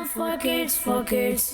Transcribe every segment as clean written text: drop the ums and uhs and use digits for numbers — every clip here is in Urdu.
for kids.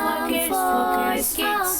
for kids.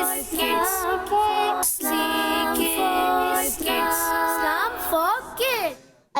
Islam for kids.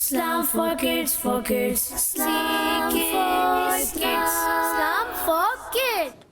Islam for kids. Islam for kids।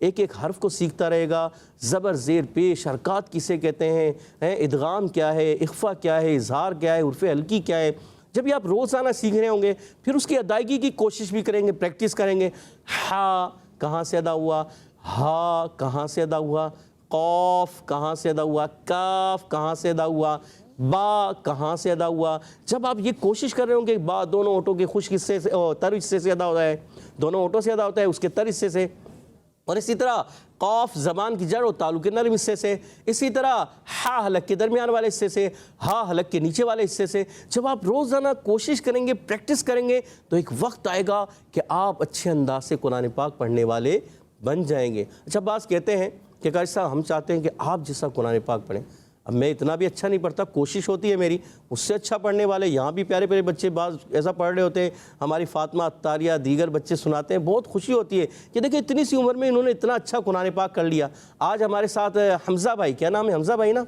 ایک ایک حرف کو سیکھتا رہے گا. زبر زیر پیش حرکات کسے کہتے ہیں, ادغام کیا ہے, اخفا کیا ہے, اظہار کیا ہے, حرف حلقی کیا ہے. جب یہ آپ روزانہ سیکھ رہے ہوں گے پھر اس کی ادائیگی کی کوشش بھی کریں گے, پریکٹس کریں گے. ہا کہاں سے ادا ہوا, ہا کہاں سے ادا ہوا, قاف کہاں سے ادا ہوا, کاف کہاں سے ادا ہوا, با کہاں سے ادا ہوا. جب آپ یہ کوشش کر رہے ہوں گے با دونوں ہونٹوں کے خشک حصے سے تر حصے سے ادا ہوتا ہے, دونوں ہونٹوں سے ادا ہوتا ہے اس کے تر حصے سے, اور اسی طرح قاف زبان کی جڑ اور تالو کے نرم حصے سے, اسی طرح ہا حلق کے درمیان والے حصے سے, ہا حلق کے نیچے والے حصے سے. جب آپ روزانہ کوشش کریں گے, پریکٹس کریں گے تو ایک وقت آئے گا کہ آپ اچھے انداز سے قرآن پاک پڑھنے والے بن جائیں گے. اچھا بعض کہتے ہیں کہ قاری صاحب ہم چاہتے ہیں کہ آپ جیسا قرآن پاک پڑھیں. اب میں اتنا بھی اچھا نہیں پڑھتا, کوشش ہوتی ہے میری, اس سے اچھا پڑھنے والے یہاں بھی پیارے پیارے بچے بعض ایسا پڑھ رہے ہوتے ہیں, ہماری فاطمہ عطاریہ دیگر بچے سناتے ہیں, بہت خوشی ہوتی ہے کہ دیکھیں اتنی سی عمر میں انہوں نے اتنا اچھا قرآن پاک کر لیا. آج ہمارے ساتھ حمزہ بھائی, کیا نام ہے, حمزہ بھائی نا,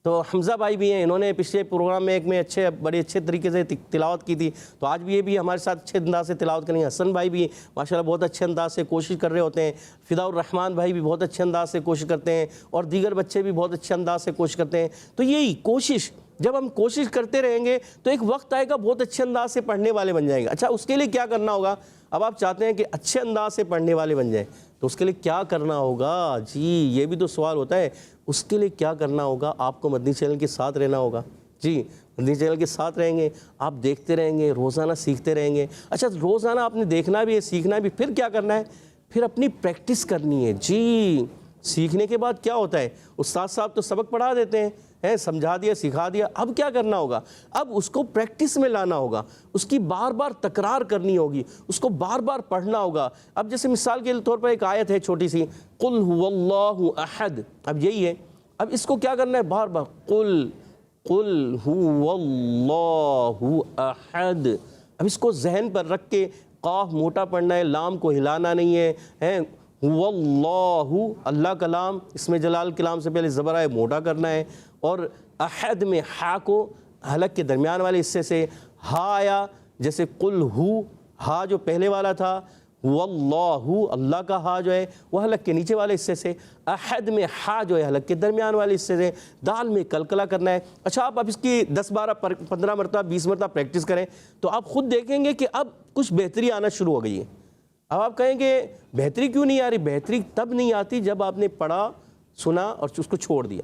تو حمزہ بھائی بھی ہیں, انہوں نے پچھلے پروگرام میں ایک میں بڑے اچھے طریقے سے تلاوت کی تھی, تو آج بھی یہ بھی ہمارے ساتھ اچھے انداز سے تلاوت کریں گے. حسن بھائی بھی ماشاءاللہ بہت اچھے انداز سے کوشش کر رہے ہوتے ہیں, فدا الرحمن بھائی بھی بہت اچھے انداز سے کوشش کرتے ہیں, اور دیگر بچے بھی بہت اچھے انداز سے کوشش کرتے ہیں. تو یہی کوشش, جب ہم کوشش کرتے رہیں گے تو ایک وقت آئے گا بہت اچھے انداز سے پڑھنے والے بن جائیں گے. اچھا اس کے لیے کیا کرنا ہوگا, اب آپ چاہتے ہیں کہ اچھے انداز سے پڑھنے والے بن جائیں تو اس کے لیے کیا کرنا ہوگا, جی یہ بھی تو سوال ہوتا ہے. اس کے لیے کیا کرنا ہوگا, آپ کو مدنی چینل کے ساتھ رہنا ہوگا. جی مدنی چینل کے ساتھ رہیں گے, آپ دیکھتے رہیں گے, روزانہ سیکھتے رہیں گے. اچھا روزانہ آپ نے دیکھنا بھی ہے, سیکھنا بھی, پھر کیا کرنا ہے, پھر اپنی پریکٹس کرنی ہے. جی سیکھنے کے بعد کیا ہوتا ہے, استاد صاحب تو سبق پڑھا دیتے ہیں, سمجھا دیا, سکھا دیا, اب کیا کرنا ہوگا, اب اس کو پریکٹس میں لانا ہوگا, اس کی بار بار تکرار کرنی ہوگی, اس کو بار بار پڑھنا ہوگا. اب جیسے مثال کے طور پر ایک آیت ہے چھوٹی سی, قل هو اللہ احد, اب یہی ہے, اب اس کو کیا کرنا ہے, بار بار قل هو اللہ احد. اب اس کو ذہن پر رکھ کے قاف موٹا پڑھنا ہے, لام کو ہلانا نہیں ہے, هو اللہ, اللہ کا لام اس میں جلال کلام سے پہلے زبر ہے موٹا کرنا ہے, اور احد میں ہا کو حلق کے درمیان والے حصے سے, ہا آیا جیسے قل ہو, ہا جو پہلے والا تھا, واللہ اللہ کا ہا جو ہے وہ حلق کے نیچے والے حصے سے, احد میں ہا جو ہے حلق کے درمیان والے حصے سے, دال میں کلکلا کرنا ہے. اچھا آپ اب اس کی 10 12 15 مرتبہ 20 مرتبہ پریکٹس کریں تو آپ خود دیکھیں گے کہ اب کچھ بہتری آنا شروع ہو گئی ہے. اب آپ کہیں کہ بہتری کیوں نہیں آ رہی, بہتری تب نہیں آتی جب آپ نے پڑھا, سنا اور اس کو چھوڑ دیا.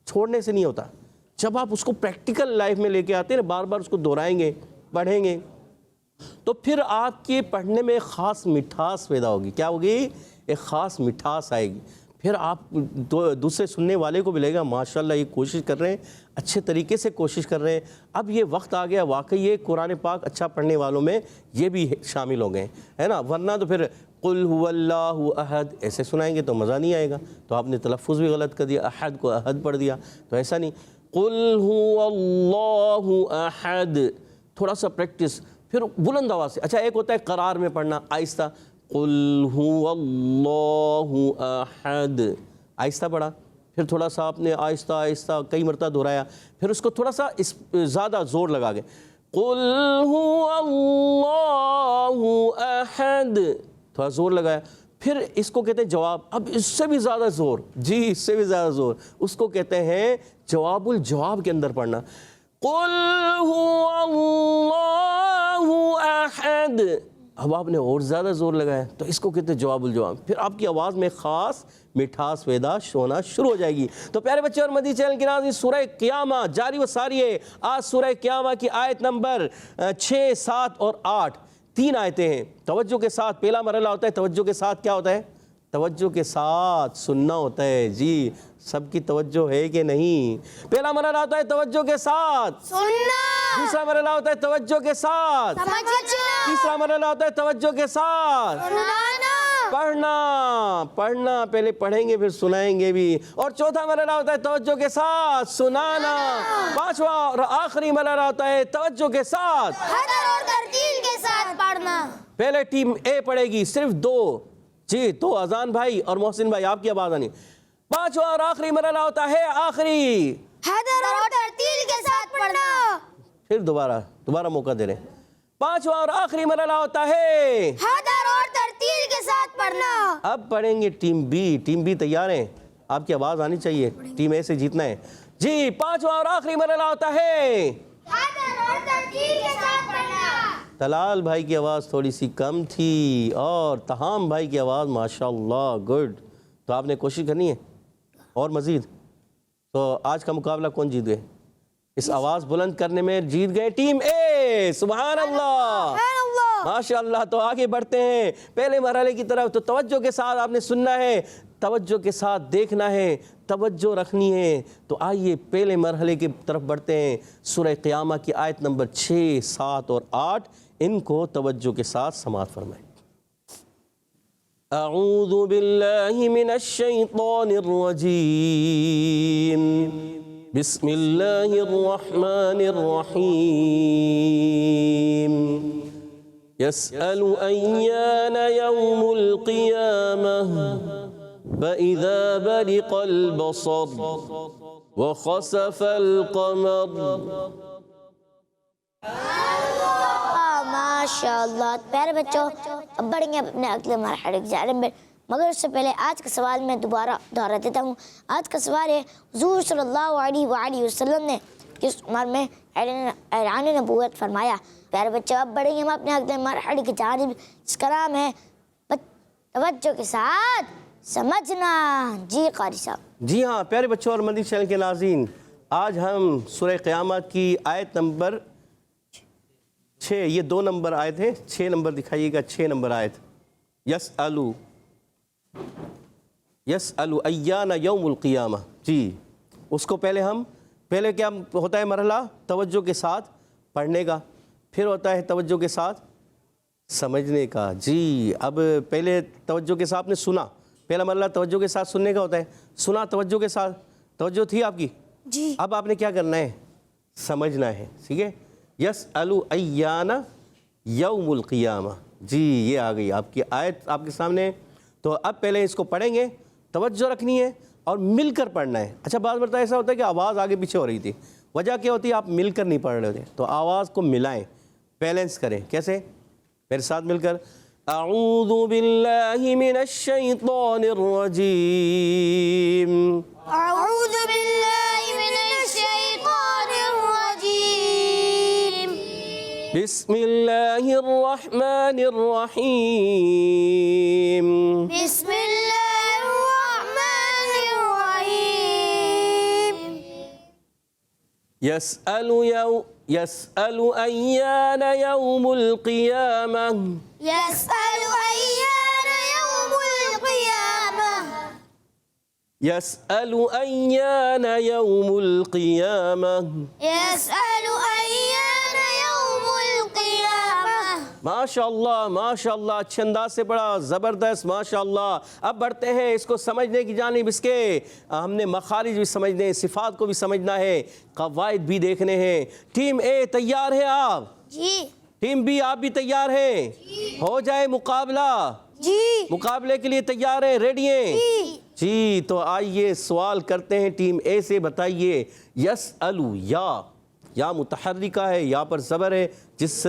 چھوڑنے سے نہیں ہوتا, جب آپ اس کو پریکٹیکل لائف میں لے کے آتے ہیں نا, بار بار اس کو دہرائیں گے, پڑھیں گے, تو پھر آپ کے پڑھنے میں خاص مٹھاس پیدا ہوگی. کیا ہوگی, ایک خاص مٹھاس آئے گی. پھر آپ دوسرے سننے والے کو بھی لگے گا ماشاءاللہ یہ کوشش کر رہے ہیں, اچھے طریقے سے کوشش کر رہے ہیں. اب یہ وقت آ گیا واقعی یہ قرآن پاک اچھا پڑھنے والوں میں یہ بھی شامل ہو گئے ہیں نا, ورنہ تو پھر قل هو اللہ احد ایسے سنائیں گے تو مزہ نہیں آئے گا, تو آپ نے تلفظ بھی غلط کر دیا, احد کو احد پڑھ دیا, تو ایسا نہیں. قل هو اللہ احد, تھوڑا سا پریکٹس, پھر بلند آواز سے. اچھا ایک ہوتا ہے قرار میں پڑھنا آہستہ, قل هو اللہ احد, آہستہ پڑھا, پھر تھوڑا سا آپ نے آہستہ آہستہ کئی مرتبہ دہرایا, پھر اس کو تھوڑا سا زیادہ زور لگا کے قل هو اللہ احد, تھوڑا زور لگایا, پھر اس کو کہتے ہیں جواب. اب اس سے بھی زیادہ زور, جی اس سے بھی زیادہ زور, اس کو کہتے ہیں جواب الجواب کے اندر پڑھنا. قل هو اللہ احد, اب آپ نے اور زیادہ زور لگایا تو اس کو کہتے ہیں جواب الجواب. پھر آپ کی آواز میں خاص مٹھاس پیدا ہونا شروع ہو جائے گی. تو پیارے بچے اور مدنی چینل کے ناظرین, سورہ قیامہ جاری و ساری ہے. آج سورہ قیامہ کی آیت نمبر 6 7 اور 8, 3 آیتیں ہیں. توجہ کے ساتھ پہلا مرحلہ ہوتا ہے, توجہ کے ساتھ کیا ہوتا ہے, توجہ کے ساتھ سننا ہوتا ہے. جی سب کی توجہ ہے کہ نہیں, پہلا مرحلہ ہوتا ہے توجہ کے ساتھ سننا, دوسرا مرحلہ ہوتا ہے توجہ کے ساتھ سمجھنا, تیسرا مرحلہ ہوتا ہے توجہ کے ساتھ سنانا, پڑھنا پہلے پڑھیں گے پھر سنائیں گے بھی, اور چوتھا مرحلہ ہوتا ہے توجہ کے ساتھ سنانا, پانچواں اور آخری مرحلہ ہوتا ہے توجہ کے ساتھ حضر اور ترتیل کے ساتھ پڑھنا. پہلے ٹیم اے پڑھے گی صرف 2, جی تو اذان بھائی اور محسن بھائی آپ کی آواز آنی. پانچواں اور آخری مرحلہ ہوتا ہے آخری حضر اور ترتیل کے ساتھ پڑھنا. پھر دوبارہ موقع دے رہے ہیں. پانچواں اور آخری مرحلہ ہوتا ہے حضر اور ترتیل کے ساتھ پڑھنا. اب پڑھیں گے ٹیم بی. ٹیم بی تیار ہیں؟ آپ کی آواز آنی چاہیے, ٹیم اے سے جیتنا ہے. جی 5واں اور آخری مرحلہ ہوتا ہے طلال بھائی کی آواز تھوڑی سی کم تھی اور تہام بھائی کی آواز ماشاءاللہ گڈ. تو آپ نے کوشش کرنی ہے اور مزید. تو آج کا مقابلہ کون جیت گئے؟ اس آواز بلند کرنے میں جیت گئے ٹیم اے. سبحان اللہ ماشاءاللہ. تو آگے بڑھتے ہیں پہلے مرحلے کی طرف. تو توجہ کے ساتھ آپ نے سننا ہے, توجہ کے ساتھ دیکھنا ہے, توجہ رکھنی ہے. تو آئیے پہلے مرحلے کی طرف بڑھتے ہیں. سورہ قیامہ کی آیت نمبر 6, 7 اور 8 ان کو توجہ کے ساتھ سماعت فرمائیں. اعوذ باللہ من الشیطان الرجیم. بسم اللہ الرحمن الرحیم. يسأل أيان يوم القيامة فإذا برق البصر وخسف القمر. ماشاءاللہ. پیارے بچوں, اب بڑھیں گے اپنے اگلے مرحلے کی جانب میں, مگر اس سے پہلے آج کا سوال میں دوبارہ دہرا دیتا ہوں. آج کا سوال ہے حضور صلی اللہ علیہ وآلہ وسلم نے کس عمر میں اعلان نبوت فرمایا؟ پیارے بچوں, اب بڑھیں گے ہم اپنے اگلے مرحلے کی جانب, جس کا نام ہے توجہ کے ساتھ سمجھنا. جی قاری صاحب. جی ہاں پیارے بچوں اور مدنی چینل کے ناظرین, آج ہم سورہ قیامہ کی آیت نمبر 6, یہ 2 نمبر آیت ہے, 6 نمبر دکھائیے گا. 6 نمبر آیت یسألو ایان یوم القیامہ. جی اس کو پہلے کیا ہوتا ہے مرحلہ؟ توجہ کے ساتھ پڑھنے کا, پھر ہوتا ہے توجہ کے ساتھ سمجھنے کا. جی اب پہلے توجہ کے ساتھ نے سنا, پہلا مرحلہ توجہ کے ساتھ سننے کا ہوتا ہے. سنا توجہ کے ساتھ, توجہ تھی آپ کی. جی اب آپ نے کیا کرنا ہے؟ سمجھنا ہے. ٹھیک ہے, یسألو ایان یوم القیامہ. جی یہ آ گئی آپ کی آیت آپ کے سامنے. تو اب پہلے اس کو پڑھیں گے, توجہ رکھنی ہے اور مل کر پڑھنا ہے. اچھا بعض مرتبہ ایسا ہوتا ہے کہ آواز آگے پیچھے ہو رہی تھی, وجہ کیا ہوتی ہے؟ آپ مل کر نہیں پڑھ رہے ہوتے. تو آواز کو ملائیں, بیلنس کریں. کیسے؟ میرے ساتھ مل کر. اعوذ باللہ من الشیطان الرجیم. اعوذ باللہ من الشیطان الرجیم. بسم اللہ الرحمن الرحیم. بسم اللہ الرحمن الرحیم. يسأل أيان يوم القيامة. يسأل أيان يوم القيامة. يسأل أيان يوم القيامة. يسأل أيان يوم القيامة. ماشاءاللہ ماشاءاللہ, اچھے انداز سے پڑھا, زبردست ماشاءاللہ. اب بڑھتے ہیں اس کو سمجھنے کی جانب. اس کے ہم نے مخارج بھی سمجھنے ہیں, صفات کو بھی سمجھنا ہے, قواعد بھی دیکھنے ہیں. ٹیم اے تیار ہے آپ؟ جی. ٹیم بی آپ بھی تیار ہیں؟ ہو جائے مقابلہ. جی. مقابلے کے لیے تیار ہیں, ریڈی ہیں؟ جی تو آئیے سوال کرتے ہیں ٹیم اے سے. بتائیے یسألو, یا متحرکہ ہے, یا پر زبر ہے. جس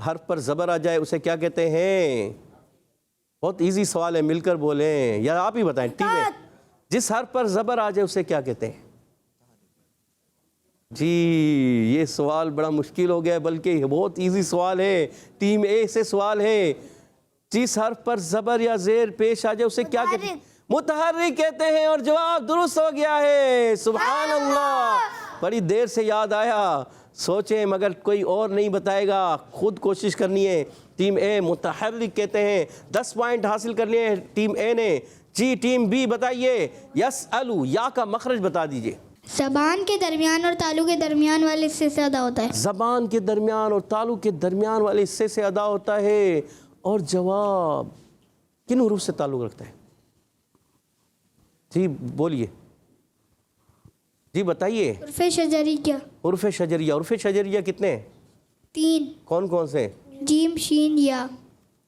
حرف پر زبر آ جائے اسے کیا کہتے ہیں؟ بہت ایزی سوال ہے, مل کر بولیں یا آپ ہی بتائیں. ٹیم اے, جس حرف پر زبر آ جائے اسے کیا کہتے ہیں؟ جی یہ سوال بڑا مشکل ہو گیا, بلکہ بہت ایزی سوال ہے. ٹیم اے سے سوال ہے, جس حرف پر زبر یا زیر پیش آ جائے اسے کیا کہتے ہیں؟ متحرک کہتے ہیں. اور جواب درست ہو گیا ہے. سبحان اللہ, بڑی دیر سے یاد آیا. سوچیں مگر کوئی اور نہیں بتائے گا, خود کوشش کرنی ہے. ٹیم اے متحرک کہتے ہیں. 10 پوائنٹ حاصل کر لیے ہیں ٹیم اے نے. جی ٹیم بی بتائیے یسألو, یا کا مخرج بتا دیجئے. زبان کے درمیان اور تالو کے درمیان والے حصے سے ادا ہوتا ہے. زبان کے درمیان اور تالو کے درمیان والے حصے سے ادا ہوتا ہے. اور جواب کن حروف سے تعلق رکھتا ہے؟ جی بولیے, جی بتائیے. حرف شجریہ. حروف شجریہ. حروف شجریہ کتنے ہیں؟ 3. کون کون سے؟ جیم, شین, یا.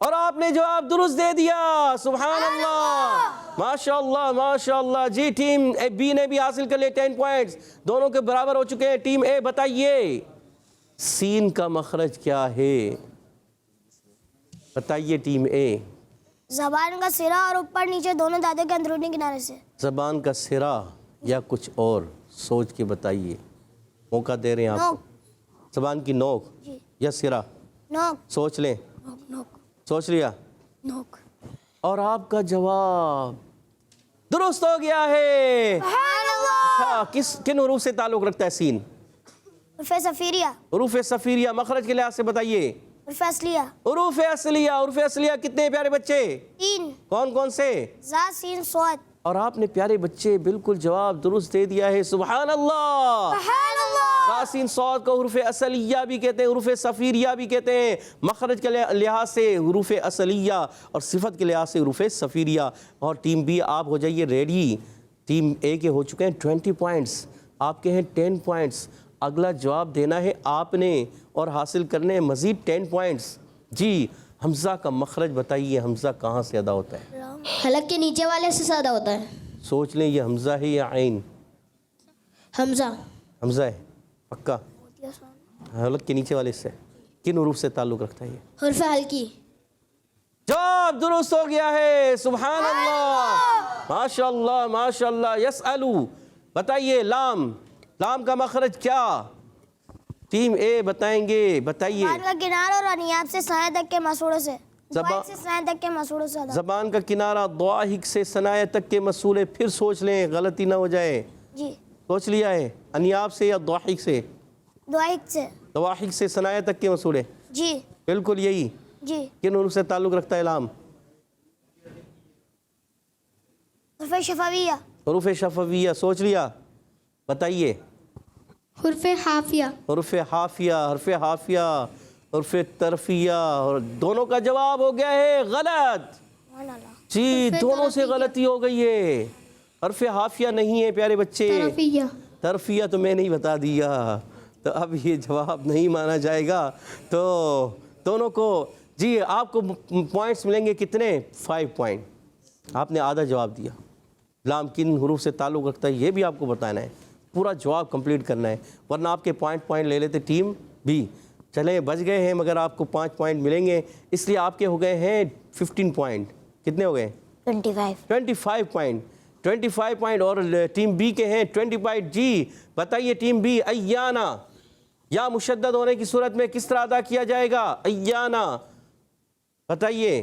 اور آپ نے جواب درست دے دیا. سبحان اللہ ماشاءاللہ ماشاءاللہ. جی ٹیم بی نے بھی حاصل کر لے 10 پوائنٹس, دونوں کے برابر ہو چکے ہیں. ٹیم اے بتائیے سین کا مخرج کیا ہے؟ بتائیے ٹیم اے. زبان کا سرا اور اوپر نیچے دونوں دانتوں کے اندرونی کنارے سے. زبان کا سرا یا کچھ اور سوچ کے بتائیے, موقع دے رہے ہیں آپ کو. زبان کی نوک یا سرا؟ نوک. سوچ لیں. نوک. سوچ لیا؟ نوک. اور آپ کا جواب درست ہو گیا ہے. اچھا, کن حروف سے تعلق رکھتا ہے سین؟ حروف صفیریہ. حروف صفیریہ. مخرج کے لحاظ سے بتائیے. حروف اصلیہ. حروف اصلیہ. حروف اصلیہ کتنے پیارے بچے؟ 3. کون کون سے؟ زا سین صاد. اور آپ نے پیارے بچے بالکل جواب درست دے دیا ہے. سبحان اللہ. سبحان اللہ. زا سین صاد کو حروف اصلیہ بھی کہتے ہیں, حروف صفیریہ بھی کہتے ہیں. مخرج کے لحاظ سے حروف اصلیہ اور صفت کے لحاظ سے حروف صفیریہ. اور ٹیم بی آپ ہو جائیے ریڈی. ٹیم اے کے ہو چکے ہیں 20 پوائنٹس, آپ کے ہیں 10 پوائنٹس. اگلا جواب دینا ہے آپ نے اور حاصل کرنے ہیں مزید 10 پوائنٹس. جی, حمزہ کا مخرج بتائیے, حمزہ کہاں سے ادا ہوتا ہے؟ حلق کے نیچے والے سے زیادہ ہوتا ہے. سوچ لیں, یہ حمزہ ہے یا عین؟ حمزہ. حمزہ ہے پکا. حلق کے نیچے والے سے کن حروف سے تعلق رکھتا ہے یہ؟ حرف حلقی. جواب درست ہو گیا ہے. سبحان اللہ, ماشاء اللہ ماشاء اللہ. یسألو بتائیے. لام. لام کا مخرج کیا؟ ٹیم اے بتائیں گے, بتائیے. زبان کا کنارہ اور انیاب سے سائے تک کے مسوڑوں سے. زبان سے سائے تک کے مسوڑوں سے ادا. زبان کا کنارہ ضواحک سے ثنایا تک کے مسئولے. پھر سوچ لیں, غلطی نہ ہو جائے. جی. سوچ لیا ہے؟ انیاب سے یا ضواحک سے؟ دعائق سے. ضواحک سے ثنایا تک کے مسئولے. جی. بالکل یہی. جی. کن حروف سے تعلق رکھتا ہے لام؟ حروف شفویہ. حروف شفویہ. سوچ لیا, بتائیے. حرف حافیہ. حرف حافیہ. حرف حافیہ. حرف طرفیہ. اور دونوں کا جواب ہو گیا ہے غلط. جی, دونوں سے غلطی ہو گئی ہے. حرف حافیہ نہیں ہے پیارے بچے. طرفیہ. طرفیہ تو میں نہیں بتا دیا, تو اب یہ جواب نہیں مانا جائے گا. تو دونوں کو جی آپ کو پوائنٹس ملیں گے کتنے؟ 5 پوائنٹ. آپ نے آدھا جواب دیا. لام کن حروف سے تعلق رکھتا ہے یہ بھی آپ کو بتانا ہے, پورا جواب کمپلیٹ کرنا ہے, ورنہ آپ کے پوائنٹ لے لیتے ٹیم بی. چلیں بچ گئے ہیں مگر آپ کو 5 پوائنٹ ملیں گے, اس لیے آپ کے ہو گئے ہیں 15 پوائنٹ. کتنے ہو گئے؟ 25 پوائنٹ. 25 پوائنٹ. اور ٹیم بی کے ہیں 20 پوائنٹ. جی بتائیے ٹیم بی, ایانا یا مشدد ہونے کی صورت میں کس طرح ادا کیا جائے گا؟ ایانا بتائیے.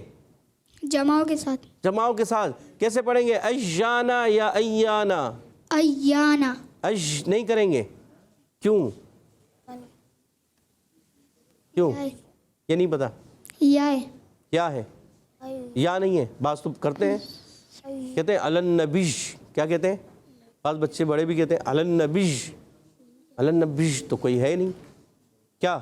جماؤں کے ساتھ. جماؤں کے ساتھ کیسے پڑھیں گے؟ ایانا یا ایانا؟ ایانا. اج نہیں کریں گے, کیوں؟ کیوں یہ نہیں پتا؟ یا ہے. کیا ہے؟ یا نہیں ہے. بعض تو کرتے ہیں, کہتے ہیں النبیج. کیا کہتے ہیں؟ بعض بچے بڑے بھی کہتے ہیں النبیج. النبیج تو کوئی ہے نہیں. کیا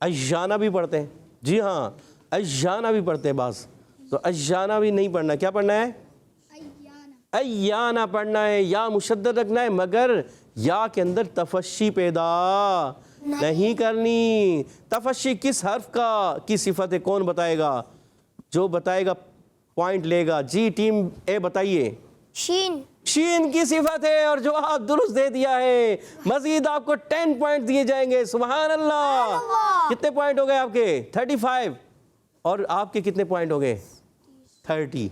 ایانا بھی پڑھتے ہیں؟ جی ہاں, ایانا بھی پڑھتے ہیں بعض. تو ایانا بھی نہیں پڑھنا. کیا پڑھنا ہے؟ ایانا پڑھنا ہے. یا مشدد رکھنا ہے, مگر یا کے اندر تفشی پیدا نہیں کرنی. تفشی کس حرف کی صفت ہے؟ کون بتائے گا؟ جو بتائے گا پوائنٹ لے گا. جی ٹیم اے بتائیے. شین. شین کی صفت ہے, اور جو آپ درست دے دیا ہے. مزید آپ کو 10 پوائنٹ دیے جائیں گے. سبحان اللہ. کتنے پوائنٹ ہو گئے آپ کے؟ 35. اور آپ کے کتنے پوائنٹ ہو گئے؟ 30.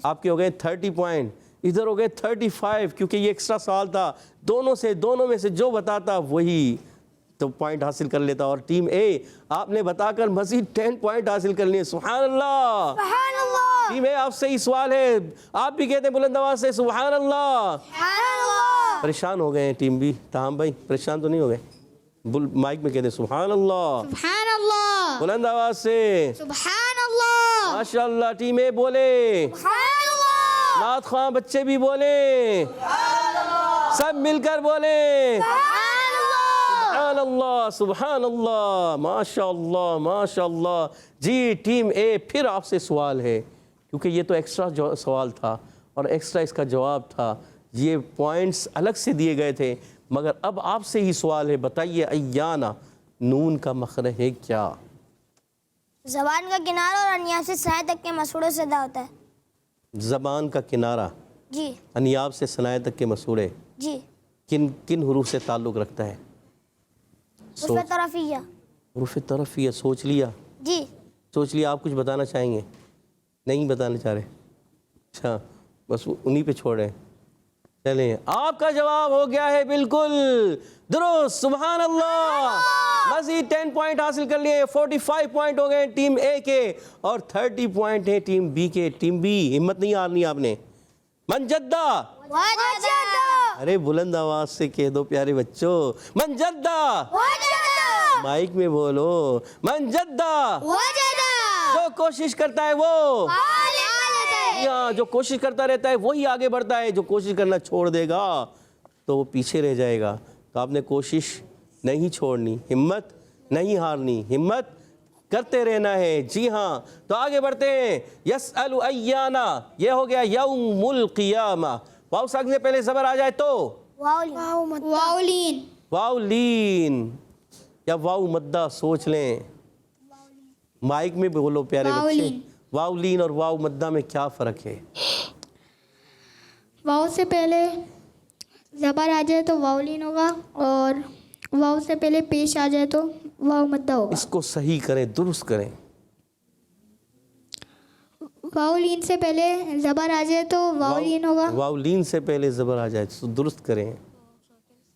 آپ کے ہو گئے 30 پوائنٹ. ادھر ہو گئے 35, کیونکہ یہ ایکسٹرا سوال تھا. دونوں میں سے جو بتاتا وہی تو پوائنٹ حاصل کر لیتا. اور ٹیم اے آپ نے بتا کر مزید 10 پوائنٹ حاصل کر لیے. سبحان اللہ. سبحان اللہ. ٹیم اے آپ سے ہی سوال ہے, آپ بھی کہتے ہیں بلند آواز سے سبحان اللہ. سبحان اللہ. پریشان ہو گئے ہیں ٹیم بی. تاہم بھائی پریشان تو نہیں ہو گئے؟ مائک میں کہتے ہیں سبحان اللہ. سبحان اللہ. بلند آواز سے سبحان اللہ. ماشاء اللہ. ٹیم اے بولے, سبحان اللہ. نعت خواں بچے بھی بولیں, سب مل کر بولیں سبحان اللہ. سبحان اللہ. ماشاء اللہ ماشاء اللہ. جی ٹیم اے پھر آپ سے سوال ہے, کیونکہ یہ تو ایکسٹرا سوال تھا اور ایکسٹرا اس کا جواب تھا. یہ پوائنٹس الگ سے دیے گئے تھے, مگر اب آپ سے ہی سوال ہے. بتائیے ایانا نون کا مخرج ہے کیا؟ زبان کا کنارہ اور انیاب سے سائے تک کے مسوڑوں سے ادا ہوتا ہے. زبان کا کنارہ جی. انیاب سے ثنایا تک کے مسوڑے جی. کن حروف سے تعلق رکھتا ہے؟ حروف طرفیہ. حروف طرفیہ. سوچ لیا؟ جی. سوچ لیا. آپ کچھ بتانا چاہیں گے؟ نہیں بتانا چاہ رہے؟ اچھا بس انہی پہ چھوڑ رہے ہیں. چلیں آپ کا جواب ہو گیا ہے بالکل درست. سبحان اللہ. مزید 10 پوائنٹ حاصل کر لیے. 45 پوائنٹ ہو گئے ٹیم اے کے اور 30 پوائنٹ ہیں ٹیم بی کے. ٹیم بی ہمت نہیں ہارنی آپ نے. من جدہ, ارے بلند آواز سے کہہ دو پیارے بچوں. من جدہ, مائک میں بولو. من جدہ, جو کوشش کرتا ہے وہ, ہاں جو کوشش کرتا رہتا ہے وہی آگے بڑھتا ہے. جو کوشش کرنا چھوڑ دے گا تو وہ پیچھے رہ جائے گا. تو آپ نے کوشش نہیں چھوڑنی, ہمت نہیں ہارنی, ہمت کرتے رہنا ہے. جی ہاں تو آگے بڑھتے ہیں. یسأل ایانا, یہ ہو گیا یوم القیامہ. واو ساکن سے پہلے زبر آ جائے تو واولین. واو لین یا واو مدہ. سوچ لیں, مائک میں بولو پیارے بچے. واولین. واو لین اور واو مدہ میں کیا فرق ہے؟ واو سے پہلے زبر آ جائے تو واولین ہوگا, اور واو سے پہلے پیش آ جائے تو واو مدہ ہوگا. اس کو صحیح کریں, درست کریں. واولین سے پہلے زبر آ جائے تو واولین ہوگا. واو لین سے پہلے زبر آ جائے تو درست کریں.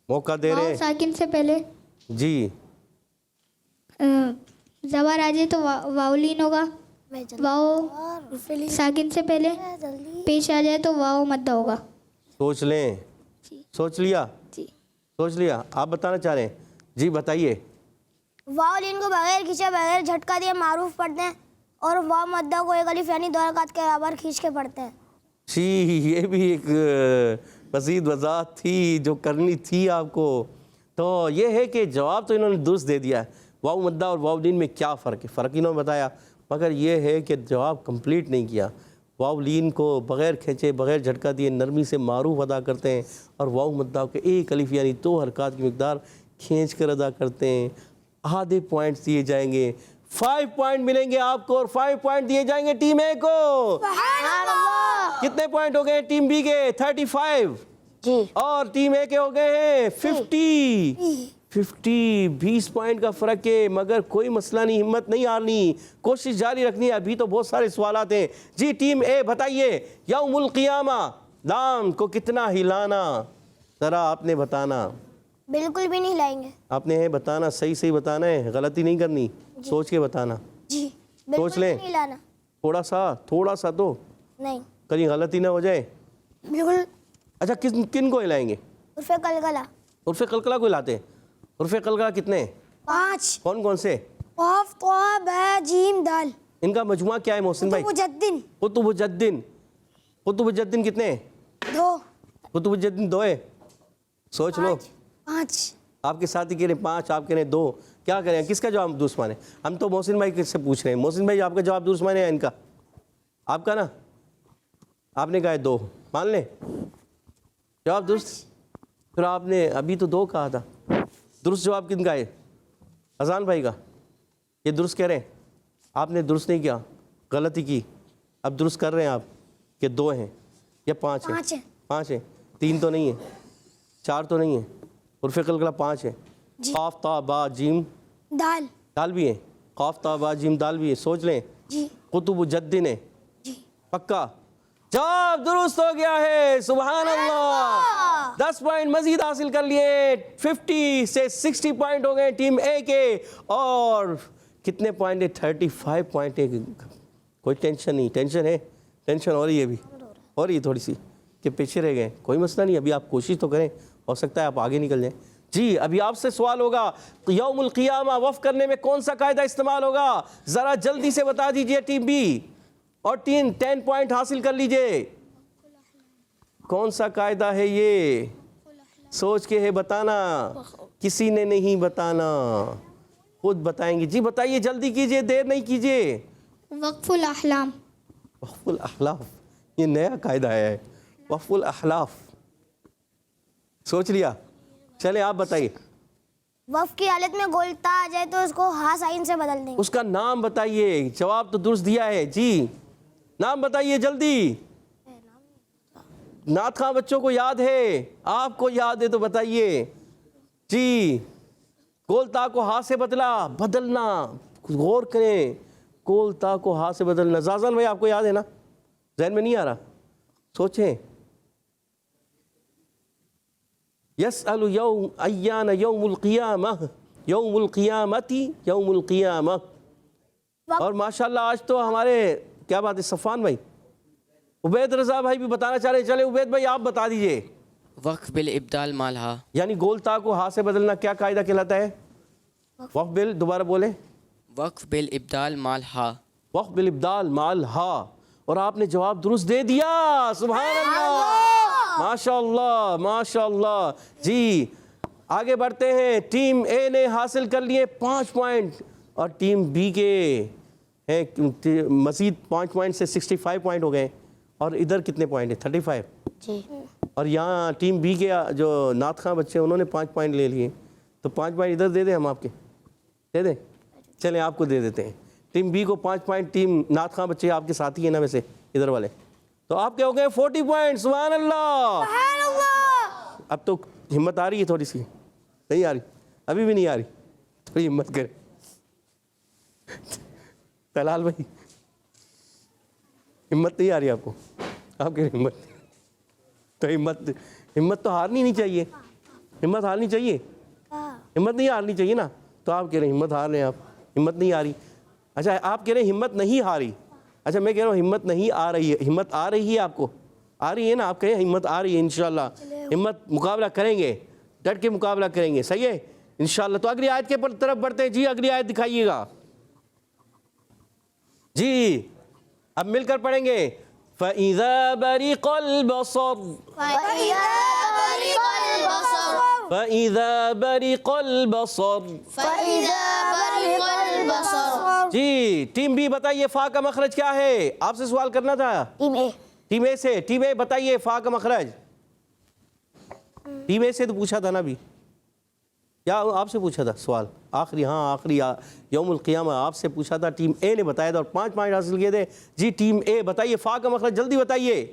موقع دے رہے واو ہیں. ساکن سے پہلے جی زبر آ جائے تو واولین ہوگا. واو ساکن سے پہلے پیش آ جائے تو واو مدہ ہوگا. سوچ لیں. سوچ لیا؟ جی. سوچ لیا. آپ بتانا چاہ رہے ہیں؟ جی بتائیے. واولین کو بغیر کھینچے بغیر جھٹکا دیے معروف پڑھتے ہیں, اور واو مدہ کو ایک الف یعنی 2 رکعت کے برابر کھینچ کے پڑھتے ہیں. جی یہ بھی ایک مزید وضاحت تھی جو کرنی تھی آپ کو. تو یہ ہے کہ جواب تو انہوں نے درست دے دیا. واو مدہ اور واو لین میں کیا فرق ہے؟ فرق انہوں نے بتایا, مگر یہ ہے کہ جواب کمپلیٹ نہیں کیا. واو لین کو بغیر کھینچے بغیر جھٹکا دیے نرمی سے معروف ادا کرتے ہیں, اور واو مدہ کو ایک الف یعنی 2 حرکات کی مقدار کھینچ کر ادا کرتے ہیں. آدھے پوائنٹس دیے جائیں گے. 5 پوائنٹ ملیں گے آپ کو, اور 5 پوائنٹ دیے جائیں گے ٹیم اے کو. کتنے پوائنٹ ہو گئے ٹیم بی کے؟ 35. جی. اور ٹیم اے کے ہو گئے ہیں 50. 20 پوائنٹ کا فرق ہے, مگر کوئی مسئلہ نہیں, ہمت نہیں ہارنی, کوشش جاری رکھنی ہے. ابھی تو بہت سارے سوالات ہیں. جی ٹیم اے بتائیے, یوم القیامہ لام کو کتنا ہلانا؟ ذرا آپ نے بتانا. بالکل بھی نہیں لائیں گے. آپ نے بتانا, صحیح بتانا ہے, غلطی نہیں کرنی, سوچ کے بتانا. جی سوچ لیں. نہیں لانا. تھوڑا سا تو نہیں, کہیں غلطی نہ ہو جائے. بالکل. اچھا کن کو ہلائیں گے؟ عرف قلقلہ. عرف قلقلہ کو ہلاتے ہیں. عرف قلقلہ کتنے؟ 5. کون سے؟ قاف طا با جیم دال. ان کا مجموعہ کیا ہے محسن بھائی؟ مجدن. قطب جدن. قطب جدن کتنے ہیں؟ 2. قطب جدن 2 ہے. سوچ لو. 5. آپ کے ساتھی کہہ رہے ہیں 5, آپ کہہ رہے ہیں 2. کیا کریں, کس کا جواب درست مانے؟ ہم تو محسن بھائی سے پوچھ رہے ہیں. محسن بھائی آپ کا جواب درست مانے یا ان کا؟ آپ کا نا, آپ نے کہا ہے 2, مان لیں جواب درست. پھر آپ نے ابھی تو 2 کہا تھا. درست جواب کن کا ہے؟ اذان بھائی کا. یہ درست کہہ رہے ہیں, آپ نے درست نہیں کیا, غلطی کی. اب درست کر رہے ہیں آپ کہ 2 ہیں یا 5 ہیں؟ 5 ہیں. 3 تو نہیں ہے, 4 تو نہیں ہے. عرف قلقلہ 5 ہے. قاف تا با جیم دال. دال بھی ہے. قاف تا با جیم دال بھی ہے. سوچ لیں. جی. قطب جدن ہے. جی. پکا جواب درست ہو گیا ہے. سبحان اللہ. 10 پوائنٹ مزید حاصل کر لیے. 50 سے 60 پوائنٹ ہو گئے ٹیم اے کے, اور کتنے پوائنٹ ہے؟ 35 پوائنٹ ہے. کوئی ٹینشن نہیں. ٹینشن ہے, ٹینشن ہو رہی ہے ابھی, ہو رہی ہے تھوڑی سی کہ پیچھے رہ گئے. کوئی مسئلہ نہیں, ابھی آپ کوشش تو کریں, ہو سکتا ہے آپ آگے نکل جائیں. جی ابھی آپ سے سوال ہوگا, یوم القیامہ وقف کرنے میں کون سا قاعدہ استعمال ہوگا؟ ذرا جلدی سے بتا دیجئے ٹیم بی, اور 10 پوائنٹ حاصل کر لیجئے. کون سا قاعدہ ہے یہ؟ سوچ کے ہے بتانا, کسی نے نہیں بتانا, خود بتائیں گے. جی بتائیے, جلدی کیجئے, دیر نہیں کیجئے. وقف الاحلام. وقف الاحلاف, یہ نیا قاعدہ ہے. وقف الاحلاف, سوچ لیا؟ چلیں آپ بتائیے. وقف کی حالت میں گولتا آ جائے تو اس کو ہا سائن سے بدل دیں گے. اس کا نام بتائیے. جواب تو درست دیا ہے. جی نام بتائیے جلدی. نعت خواں بچوں کو یاد ہے, آپ کو یاد ہے تو بتائیے. جی گولتا کو ہا سے بدلنا. غور کریں, گول تا کو ہا سے بدلنا. زازان بھائی آپ کو یاد ہے نا؟ ذہن میں نہیں آ رہا؟ سوچیں. یسأل یوم ایان یوم القیامہ، یوم القیامتی یوم القیامہ. اور ماشاءاللہ آج تو ہمارے کیا بات ہے صفان بھائی، عبید رضا بھائی بھی بتانا چاہ رہے ہیں. چلے عبید بھائی آپ بتا دیجئے. وقف بالابدال مال ہا، یعنی گول تا کو ہا سے بدلنا کیا قاعدہ کہلاتا ہے؟ وقف بال، دوبارہ بولیں. وقف بالابدال مال ہا. وقف بالابدال مال ہا. اور آپ نے جواب درست دے دیا. سبحان اللہ، ماشاء اللہ ماشاء اللہ. جی آگے بڑھتے ہیں. ٹیم اے نے حاصل کر لیے 5 پوائنٹ اور ٹیم بی کے ہیں مزید 5 پوائنٹ سے 65 پوائنٹ ہو گئے. اور ادھر کتنے پوائنٹ ہیں؟ 35. جی. اور یہاں ٹیم بی کے جو نعت خواں بچے ہیں انہوں نے 5 پوائنٹ لے لیے. تو 5 پوائنٹ ادھر دے دیں ہم آپ کے، دے دیں؟ چلیں آپ کو دے دیتے ہیں. ٹیم بی کو 5 پوائنٹ. ٹیم نعت خواں بچے آپ کے ساتھی ہیں نا ویسے ادھر والے، تو آپ کے ہو گئے 40 پوائنٹ. سبحان اللہ. اب تو ہمت آ رہی ہے تھوڑی سی؟ نہیں آ رہی؟ ابھی بھی نہیں آ رہی؟ تھوڑی ہمت کریں. طلال بھائی ہمت نہیں آ رہی آپ کو؟ آپ کہہ رہے ہمت، تو ہمت تو ہارنی نہیں چاہیے. ہمت ہارنی چاہیے، ہمت نہیں ہارنی چاہیے نا. تو آپ کہہ رہے ہیں ہمت ہار رہے ہیں، آپ ہمت نہیں آ رہی. اچھا آپ کہہ رہے ہیں ہمت نہیں ہاری. اچھا میں کہہ رہا ہوں ہمت نہیں آ رہی ہے. ہمت آ رہی ہے آپ کو؟ آ رہی ہے نا؟ آپ کہیں ہمت آ رہی ہے. انشاءاللہ ہمت مقابلہ کریں گے، ڈٹ کے مقابلہ کریں گے. صحیح ہے انشاءاللہ. تو اگلی آیت کے طرف بڑھتے ہیں. جی اگلی آیت دکھائیے گا. جی اب مل کر پڑھیں گے. فَإِذَا بَرِقَ الْبَصَرُ، فَإِذَا بَرِقَ الْبَصَرُ. جی ٹیم بی بتائیے فا کا مخرج کیا ہے؟ آپ سے سوال کرنا تھا. ٹیم اے. ٹیم اے سے. ٹیم اے بتائیے فا کا مخرج. ٹیم اے سے تو پوچھا تھا نا ابھی، یا آپ سے پوچھا تھا سوال آخری؟ ہاں آخری یوم القیامہ آپ سے پوچھا تھا. ٹیم اے نے بتایا تھا اور 5 پوائنٹ حاصل کیے تھے. جی ٹیم اے بتائیے فا کا مخرج. جلدی بتائیے،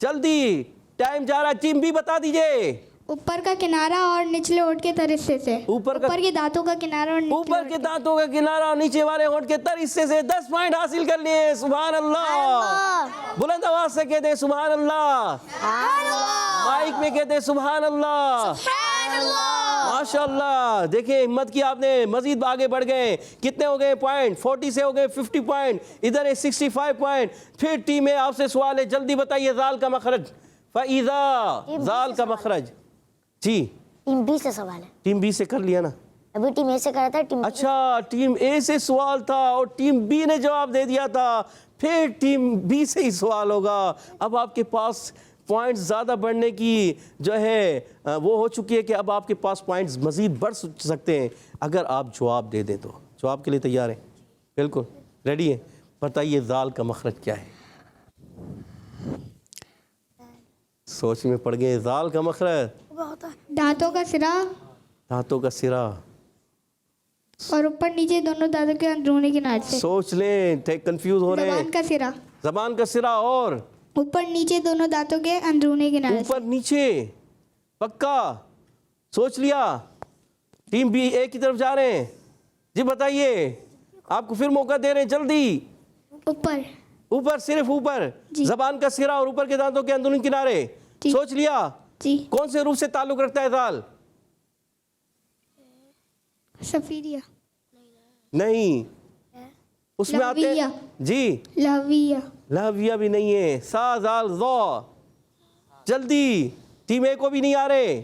جلدی ٹائم جا رہا ہے. ٹیم بی بتا دیجئے. اوپر کا کنارہ اور نچلے ہونٹ کے تر حصے سے. اوپر کے دانتوں کا کنارہ اور اوپر کے دانتوں کا کنارہ اور نیچے والے ہونٹ کے تر حصے سے 10 پوائنٹ حاصل کر لیے. سبحان اللہ. بلند آواز سے کہتے ہیں سبحان اللہ. مائک میں کہتے ہیں سبحان اللہ. ماشاء اللہ. دیکھیں ہمت کی آپ نے، مزید آگے بڑھ گئے. کتنے ہو گئے پوائنٹ؟ 40 سے ہو گئے 50 پوائنٹ. ادھر ہے 65 پوائنٹ. پھر ٹیم ہے آپ سے سوال ہے، جلدی بتائیے ذال کا مخرج. فَإِذَا ذال کا مخرج. جی ٹیم بی سے سوال ہے. ٹیم بی سے کر لیا نا ابھی؟ ٹیم اے سے کرا تھا. ٹیم اچھا ٹیم اے سے سوال تھا اور ٹیم بی نے جواب دے دیا تھا. پھر ٹیم بی سے ہی سوال ہوگا. اب آپ کے پاس پوائنٹس زیادہ بڑھنے کی جو ہے وہ ہو چکی ہے کہ اب آپ کے پاس پوائنٹس مزید بڑھ سکتے ہیں اگر آپ جواب دے دیں. تو جواب کے لیے تیار ہیں؟ بالکل ریڈی ہیں. بتائیے ذال کا مخرج کیا ہے؟ سوچ میں پڑ گئے. ذال کا مخرج دانتوں کا سرا، دانتوں کا سرا اور اوپر نیچے دونوں دانتوں کے اندرونی کنارے سے. سوچ لیں، کنفیوز ہو رہے ہیں. زبان کا سرا، زبان کا سرا اور اوپر نیچے دونوں دانتوں کے اندرونی کنارے سے. اوپر نیچے. پکا سوچ لیا؟ ٹیم بی اے کی طرف جا رہے ہیں. جی بتائیے، آپ کو پھر موقع دے رہے ہیں. جلدی. اوپر. اوپر، صرف اوپر. جی. زبان کا سرا اور اوپر کے دانتوں کے اندرونی کنارے. جی. سوچ لیا؟ جی. کون سے حروف سے تعلق رکھتا ہے ذال؟ صفیریہ. نہیں، اس میں آتے لغویہ. جی لغویہ. لہویہ بھی نہیں ہے. سا ذال ذا. جلدی. ٹیم اے کو بھی نہیں آ رہے.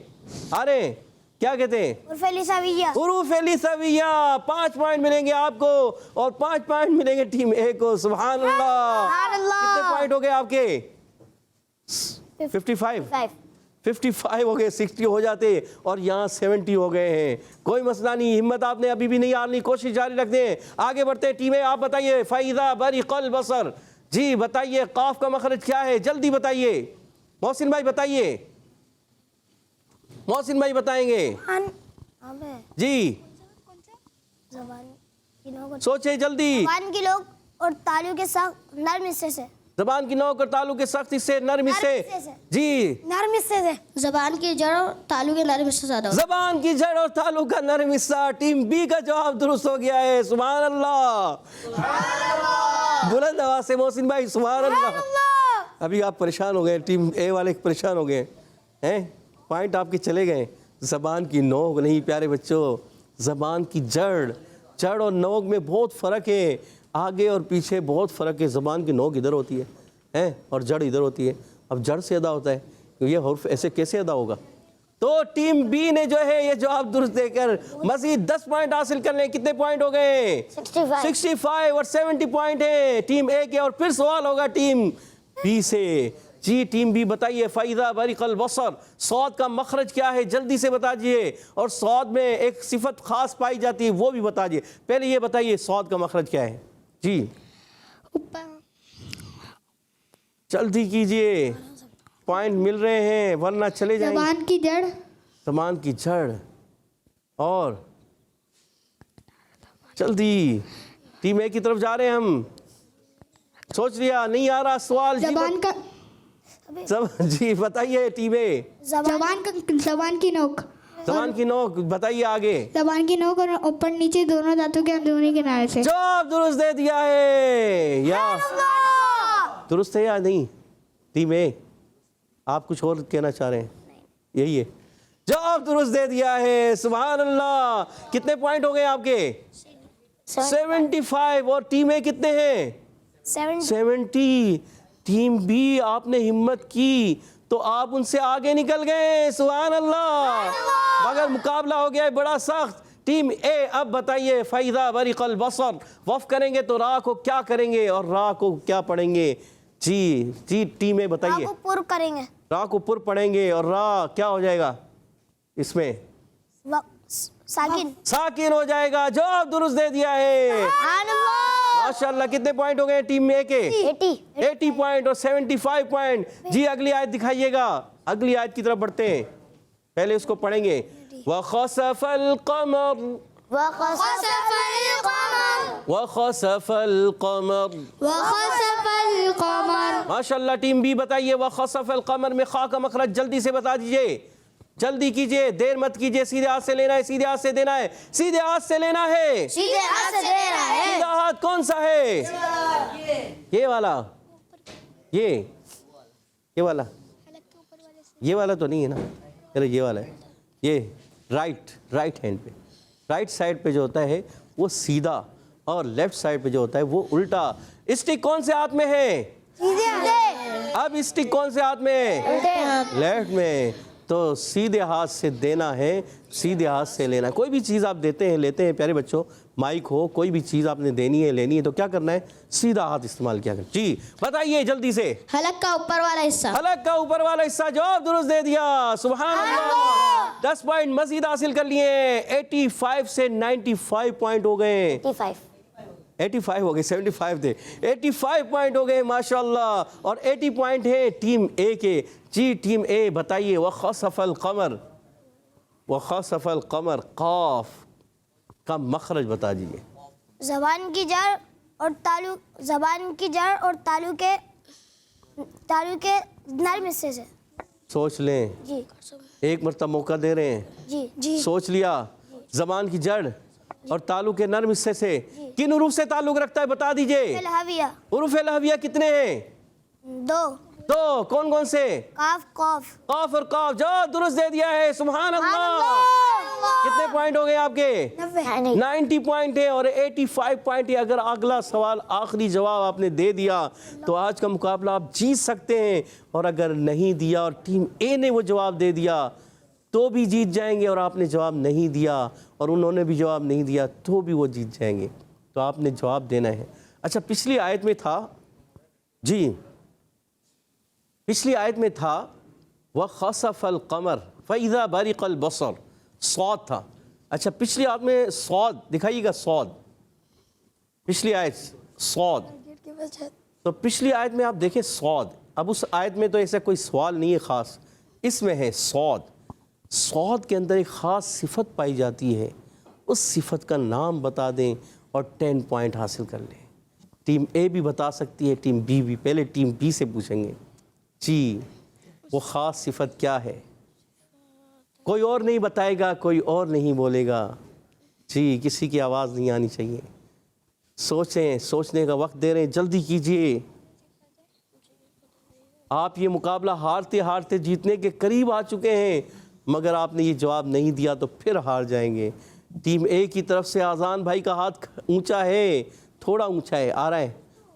آ رہے کیا کہتے ہیں؟ حروف لثویہ. 5 پوائنٹ ملیں گے آپ کو اور 5 پوائنٹ ملیں گے ٹیم اے کو. سبحان اللہ. کتنے پوائنٹ ہو گئے آپ کے؟ 55 ہو گئے. 60 ہو جاتے اور یہاں 70 ہو گئے ہیں. کوئی مسئلہ نہیں. ہمت آپ نے ابھی بھی نہیں ہارنی. کوشش جاری رکھ دیں. آگے بڑھتے ہیں. ٹیم اے آپ بتائیے فَإِذَا بَرِقَ الْبَصَرُ. جی بتائیے قاف کا مخرج کیا ہے؟ جلدی بتائیے. محسن بھائی بتائیے. محسن بھائی بتائیں گے. جی سوچے جلدی. زبان کی لوگ اور تالیوں کے ساتھ نرم حصے سے. زبان کی نوک اور تالو کے سخت حصے، نرم حصے. جی نرم حصے سے. زبان کی جڑ اور تالو کے نرم حصے زیادہ زبان کی جڑ اور تالو کا نرم حصہ. ٹیم بی کا جواب درست ہو گیا ہے. سبحان اللہ. بلند آواز سے محسن بھائی سبحان اللہ. ابھی آپ پریشان ہو گئے، ٹیم اے والے پریشان ہو گئے ہیں، پوائنٹ آپ کے چلے گئے. زبان کی نوک نہیں پیارے بچوں، زبان کی جڑ. جڑ اور نوک میں بہت فرق ہے، آگے اور پیچھے بہت فرق ہے. زبان کی نوک ادھر ہوتی ہے اور جڑ ادھر ہوتی ہے. اب جڑ سے ادا ہوتا ہے، یہ حرف ایسے کیسے ادا ہوگا؟ تو ٹیم بی نے جو ہے یہ جواب درست دے کر مزید 10 پوائنٹ حاصل کر لیں. کتنے پوائنٹ ہو گئے؟ 65 اور 70 پوائنٹ ہیں ٹیم اے کے. اور پھر سوال ہوگا ٹیم بی سے. جی ٹیم بی بتائیے، فَإِذَا بَرِقَ الْبَصَرُ، صاد کا مخرج کیا ہے جلدی سے بتا دیجئے. اور صاد میں ایک صفت خاص پائی جاتی ہے وہ بھی بتا دیجئے. پہلے یہ بتائیے صاد کا مخرج کیا ہے؟ جی اوپر. جلدی کیجئے، پوائنٹ مل رہے ہیں ورنہ چلے جائیں. زبان کی جڑ. زبان کی جڑ. اور جلدی ٹیم اے کی طرف جا رہے ہیں ہم. سوچ لیا؟ نہیں آ رہا سوال؟ زبان کا جی بتائیے ٹیم اے. زبان کی نوک. زبان کی نوک بتائیے آگے. زبان کی نوک اور اوپر نیچے دونوں دانتوں کے اندرونی کنارے سے. جواب درست دے دیا ہے. یا درست ہے یا نہیں ٹیم اے؟ آپ کچھ اور کہنا چاہ رہے ہیں؟ یہی ہے. جواب درست دے دیا ہے. سبحان اللہ. کتنے پوائنٹ ہو گئے آپ کے؟ 75. اور ٹیم اے کتنے ہیں؟ 70. ٹیم بی آپ نے ہمت کی تو آپ ان سے آگے نکل گئے. سبحان اللہ. مگر مقابلہ ہو گیا ہے بڑا سخت. ٹیم اے اب بتائیے، فَإِذَا بَرِقَ الْبَصَرُ، وقف کریں گے تو را کو کیا کریں گے اور را کو کیا پڑھیں گے؟ جی ٹیم اے بتائیے. پر کریں گے. را کو پر پڑھیں گے اور را کیا ہو جائے گا اس میں؟ ساکن ہو جائے گا. جواب درست دے دیا ہے. ماشاءاللہ. کتنے پوائنٹ ہو گئے ٹیم اے کے؟ 80 پوائنٹ اور 75 پوائنٹ. جی اگلی آیت دکھائیے گا. اگلی آیت کی طرف بڑھتے ہیں. پہلے اس کو پڑھیں گے. وَخَسَفَ الْقَمَرُ وَخَسَفَ الْقَمَرُ. ماشاءاللہ. ٹیم بی بتائیے وَخَسَفَ الْقَمَرُ میں خا کا مخرج جلدی سے بتا دیجئے. جلدی کیجئے، دیر مت کیجئے. سیدھے ہاتھ سے لینا ہے، سیدھے ہاتھ سے دینا ہے. سیدھے ہاتھ سے لینا ہے. سیدھا ہاتھ کون سا ہے؟ یہ والا. یہ والا. یہ والا تو نہیں ہے نا. چلو یہ والا ہے. یہ رائٹ ہینڈ پہ، رائٹ سائڈ پہ جو ہوتا ہے وہ سیدھا اور لیفٹ سائڈ پہ جو ہوتا ہے وہ الٹا. اسٹک کون سے ہاتھ میں ہے؟ اب اسٹک کون سے ہاتھ میں ہے؟ لیفٹ میں. تو سیدھے ہاتھ سے دینا ہے، سیدھے ہاتھ سے لینا ہے. کوئی بھی چیز آپ دیتے ہیں، لیتے ہیں پیارے بچوں، مائک ہو، کوئی بھی چیز آپ نے دینی ہے، لینی ہے تو کیا کرنا ہے؟ سیدھا ہاتھ استعمال کیا کرنا. جی بتائیے جلدی سے. حلق کا اوپر والا حصہ. حلق کا اوپر والا حصہ. جواب درست دے دیا. سبحان اللہ. 10 پوائنٹ مزید حاصل کر لیے. 85 سے 95 پوائنٹ ہو گئے. 85 ہو گئے، 75 تھے. 85 پوائنٹ ہو گئے ماشاءاللہ. اور 80 پوائنٹ ہیں ٹیم اے کے. جی ٹیم اے بتائیے وَخَسَفَ الْقَمَرُ. وَخَسَفَ الْقَمَرُ قاف کا مخرج بتا دیجیے. زبان کی جڑ اور تالو کے نرم حصے سے. سوچ لیں. جی ایک مرتبہ موقع دے رہے ہیں. جی سوچ لیا. زبان کی جڑ اور تالو کے نرم حصے سے کن حروف سے تعلق رکھتا ہے بتا دیجئے. حروف لہویہ کتنے ہیں؟ 2. کون کون سے؟ قاف اور قاف. جواب درست دے دیا ہے. سبحان اللہ. کتنے پوائنٹ ہو گئے آپ کے؟ 90 پوائنٹ ہے اور 85 پوائنٹ ہے. اگر اگلا سوال آخری جواب آپ نے دے دیا تو آج کا مقابلہ آپ جیت سکتے ہیں. اور اگر نہیں دیا اور ٹیم اے نے وہ جواب دے دیا تو بھی جیت جائیں گے. اور آپ نے جواب نہیں دیا اور انہوں نے بھی جواب نہیں دیا تو بھی وہ جیت جائیں گے. تو آپ نے جواب دینا ہے. اچھا پچھلی آیت میں تھا، جی پچھلی آیت میں تھا وَخَسَفَ الْقَمَرُ فَإِذَا بَرِقَ الْبَصَرُ. صاد تھا. اچھا پچھلی آیت میں صاد دکھائیے گا. صاد پچھلی آیت صاد. تو پچھلی آیت میں آپ دیکھیں صاد. اب اس آیت میں تو ایسا کوئی سوال نہیں ہے خاص، اس میں ہے صاد. صاد کے اندر ایک خاص صفت پائی جاتی ہے. اس صفت کا نام بتا دیں اور 10 پوائنٹ حاصل کر لیں. ٹیم اے بھی بتا سکتی ہے, ٹیم بی بھی. پہلے ٹیم بی سے پوچھیں گے جی وہ خاص صفت کیا ہے. کوئی اور نہیں بتائے گا, کوئی اور نہیں بولے گا جی, کسی کی آواز نہیں آنی چاہیے. سوچیں, سوچنے کا وقت دے رہے ہیں, جلدی کیجئے. آپ یہ مقابلہ ہارتے ہارتے جیتنے کے قریب آ چکے ہیں, مگر آپ نے یہ جواب نہیں دیا تو پھر ہار جائیں گے. ٹیم اے کی طرف سے آذان بھائی کا ہاتھ اونچا ہے, تھوڑا اونچا ہے, آ رہا ہے,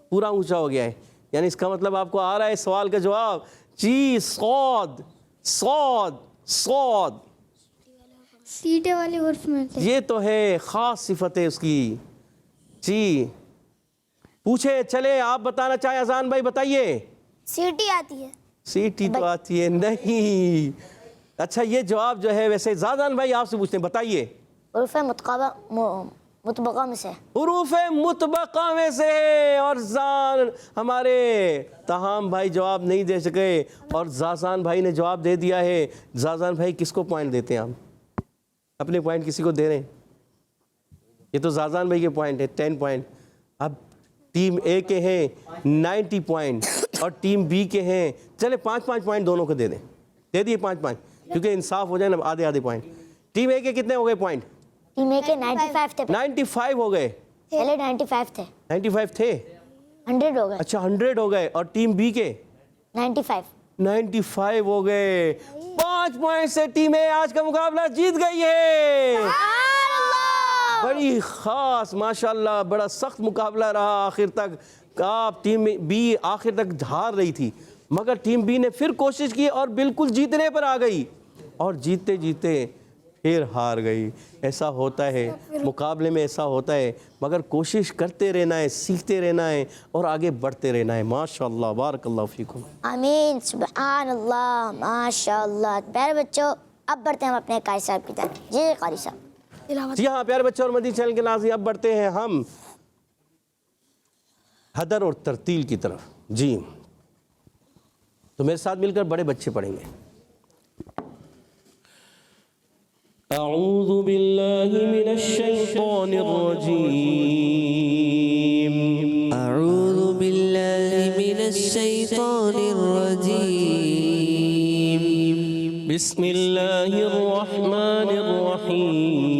پورا اونچا ہو گیا ہے, یعنی اس کا مطلب آپ کو آ رہا ہے سوال کا جواب. جی صاد صاد صاد, سیٹے والے حرف میں تھے. یہ تو ہے خاص صفت ہے اس کی. جی پوچھے چلے, آپ بتانا چاہیں اذان بھائی بتائیے. سیٹی آتی ہے. سیٹی تو آتی ہے نہیں. اچھا یہ جواب جو ہے ویسے زادان بھائی آپ سے پوچھتے ہیں, بتائیے. حروف مطبقہ میں سے. حروف مطبقہ میں سے, اور زان ہمارے تاہم بھائی جواب نہیں دے سکے اور زازان بھائی نے جواب دے دیا ہے. زازان بھائی کس کو پوائنٹ دیتے ہیں آپ؟ اپنے پوائنٹ کسی کو دے رہے ہیں؟ یہ تو زازان بھائی کے پوائنٹ ہے 10 پوائنٹ. اب ٹیم اے کے ہیں 90 پوائنٹ اور ٹیم بی کے ہیں, چلے 5-5 پوائنٹ دونوں کو دے دیں, دے دیے 5-5 کیونکہ انصاف ہو جائے نا, آدھے آدھے پوائنٹ. ٹیم اے کے کتنے ہو گئے پوائنٹ؟ ٹیم اے کے 95 تھے. 95 ہو گئے. پہلے 95 تھے. 95 تھے, 100 ہو گئے. اچھا 100 ہو گئے. اور ٹیم بی کے 95 ہو گئے. 5 پوائنٹ سے ٹیم اے آج کا مقابلہ جیت گئی ہے. بڑی خاص ماشاءاللہ, بڑا سخت مقابلہ رہا آخر تک. آپ ٹیم بی آخر تک ہار رہی تھی, مگر ٹیم بی نے پھر کوشش کی اور بالکل جیتنے پر آ گئی, اور جیتے جیتے پھر ہار گئی. ایسا ہوتا ہے مقابلے میں, ایسا ہوتا ہے, مگر کوشش کرتے رہنا ہے, سیکھتے رہنا ہے اور آگے بڑھتے رہنا ہے. ماشاءاللہ, بارک اللہ فیکم. آمین, سبحان اللہ, ماشاءاللہ. پیارے بچوں اب بڑھتے ہیں ہم اپنے قاری صاحب کی طرف. جی قاری صاحب. جی ہاں پیارے بچوں اور مدنی چینل کے ناظرین, اب بڑھتے ہیں ہم حدر اور ترتیل کی طرف. جی تو میرے ساتھ مل کر بڑے بچے پڑھیں گے. اعوذ باللہ من الشیطان الرجیم. أعوذ بالله من الشيطان الرجيم. بسم اللہ الرحمن الرحیم.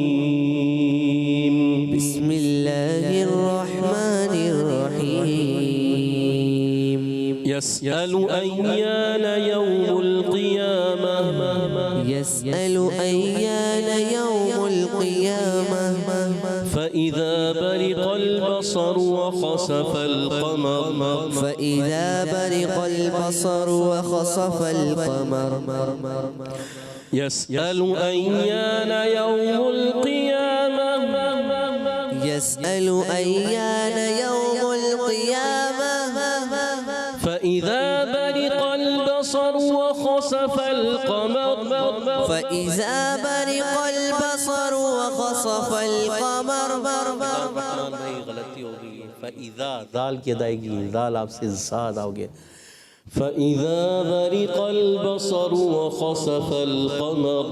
بسم الله الرحمن الرحيم. يسأل أيان يوم القيامة يسأل أيان يوم القيامة فإذا برق البصر وخسف القمر فإذا برق البصر وخسف القمر يسأل أيان يوم القيامة يسأل أيان يوم القيامة فإذا برق البصر وخسف القمر فإذا برق البصر وخسف القمر غلطی ہو گئی ہے. فإذا دال کی ادائیگی, دال آپ سے زاد آؤ گے. فإذا برق البصر وخسف القمر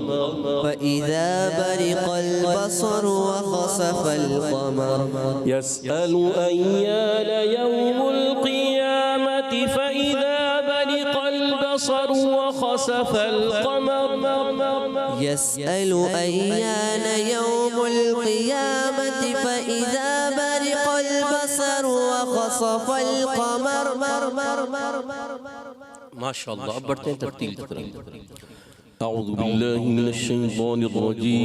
فإذا برق البصر وخسف القمر يسأل أيان يوم القيامة فإذا برق البصر وخسف القمر يسأل أيان يوم القيامة فإذا برق البصر وخسف القمر. ماشاءاللہ. اب بڑھتے ہیں ترتیل کی طرف. اعوذ باللہ من الشیطان الرجیم.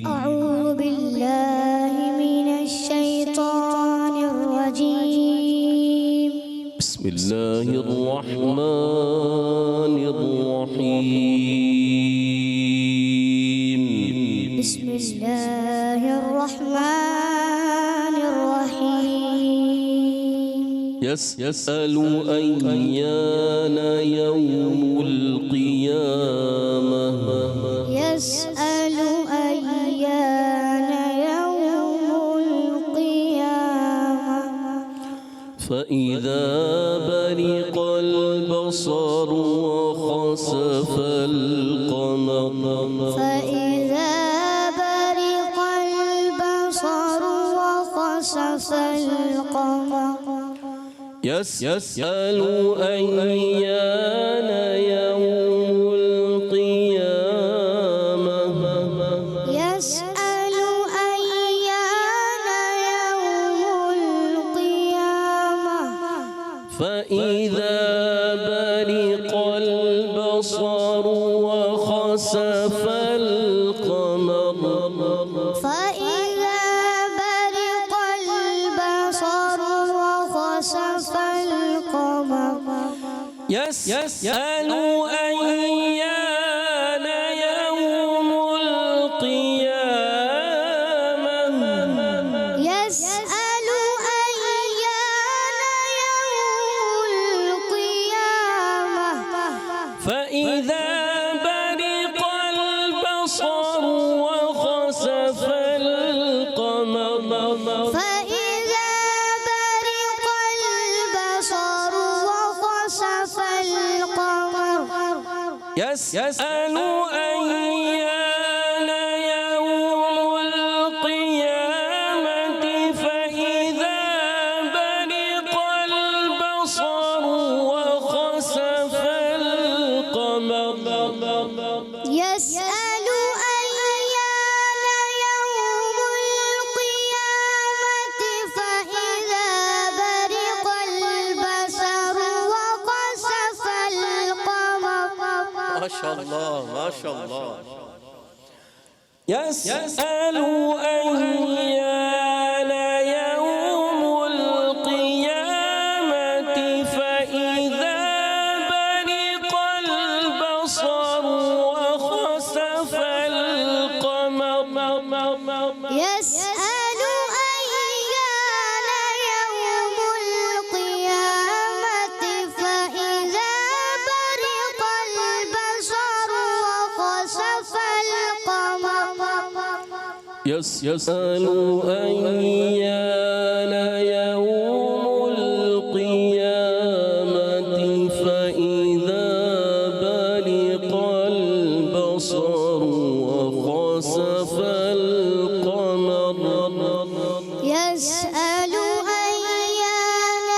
أعوذ بالله من الشيطان الرجيم. بسم اللہ الرحمن الرحیم. بسم الله الرحمن الرحيم. يسأل أيان يوم القيامة يسأل أيان يوم القيامة فإذا برق البصر وخسف القمر فإذا برق البصر وخسف يسأل أيان يوم القيامة يسأل أيان يوم القيامة فإذا برق البصر وخسف القمر فإذا برق البصر وخسف القمر يسأل أيان يوم القيامة يسأل أيان يوم القيامة فإذا برق البصر وخسف القمر فإذا برق البصر وخسف القمر يسأل أيان يوم القيامة فإذا برق البصر وخسف القمر يسأل أيان يوم القيامة فإذا برق البصر وخسف القمر ما شاء الله ما شاء الله يسأل أيان يوم القيامة فإذا برق البصر وخسف القمر يسأل أيان يوم القيامة فإذا برق البصر وخسف القمر يسأل أيان يوم القيامة فإذا برق البصر وخسف القمر يسأل أيان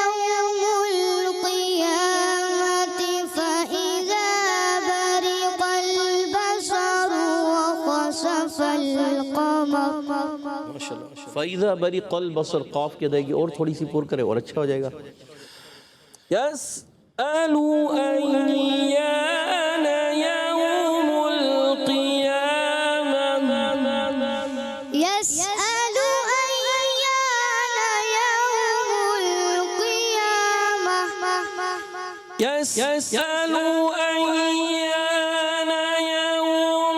يوم القيامة فإذا برق البصر وخسف القمر فَإِذَا بَرِقَ الْبَصَرُ قاف کی ادائیگی اور تھوڑی سی پور کرے اور اچھا ہو جائے گا يسأل أيان يوم القيامة يسأل أيان يوم القيامة يسأل أيان يوم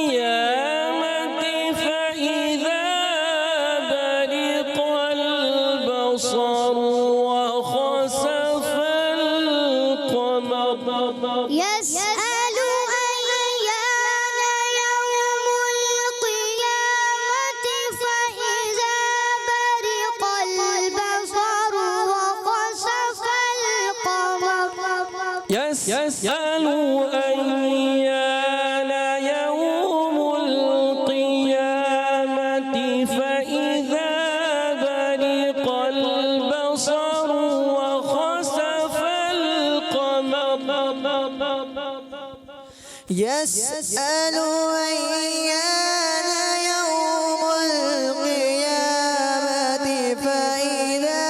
القيامة فإذا برق البصر وخسف القمر يسأل أيان يوم القيامة فإذا برق البصر وخسف القمر يسأل أيان يوم القيامة فإذا برق البصر وخسف القمر يسأل أيان يوم القيامة فإذا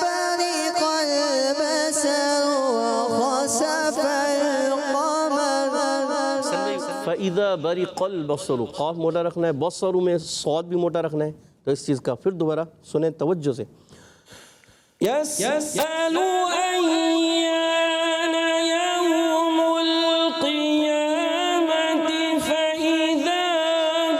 برق البصر وخسف القمر فَإِذَا بَرِقَ الْبَصَرُ قاف موٹا رکھنا ہے بصر میں صاد بھی موٹا رکھنا ہے تو اس چیز کا پھر دوبارہ سنیں توجہ سے يسأل أيان يوم القيامة فإذا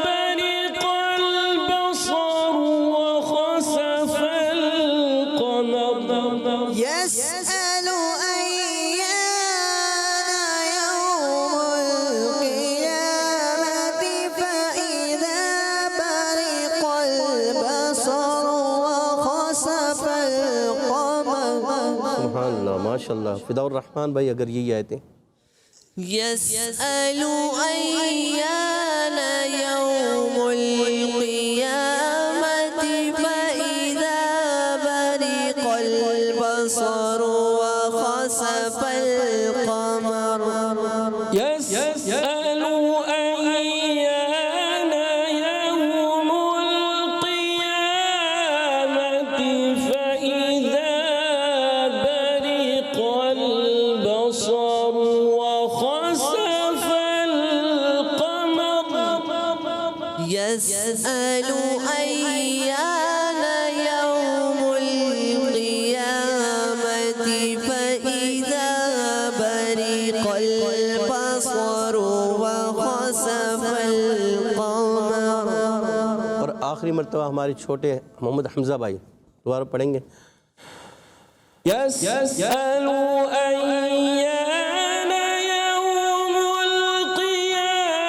برق البصر وخسف القمر يسأل أيان يوم القيامة فإذا برق البصر وخسف القمر سبحان اللہ ماشاء اللہ فدا الرحمن بھائی اگر یہی آیتیں يسأل أيان يوم القيامة فإذا برق يسألوا أيان يوم القيامة فإذا برق البصر وخسف القمر يسأل أيان يوم القيامة فإذا برق البصر وخسف القمر. اور آخری مرتبہ ہمارے چھوٹے محمد حمزہ بھائی دوبارہ پڑھیں گے. يسألوا أيان يوم القيامة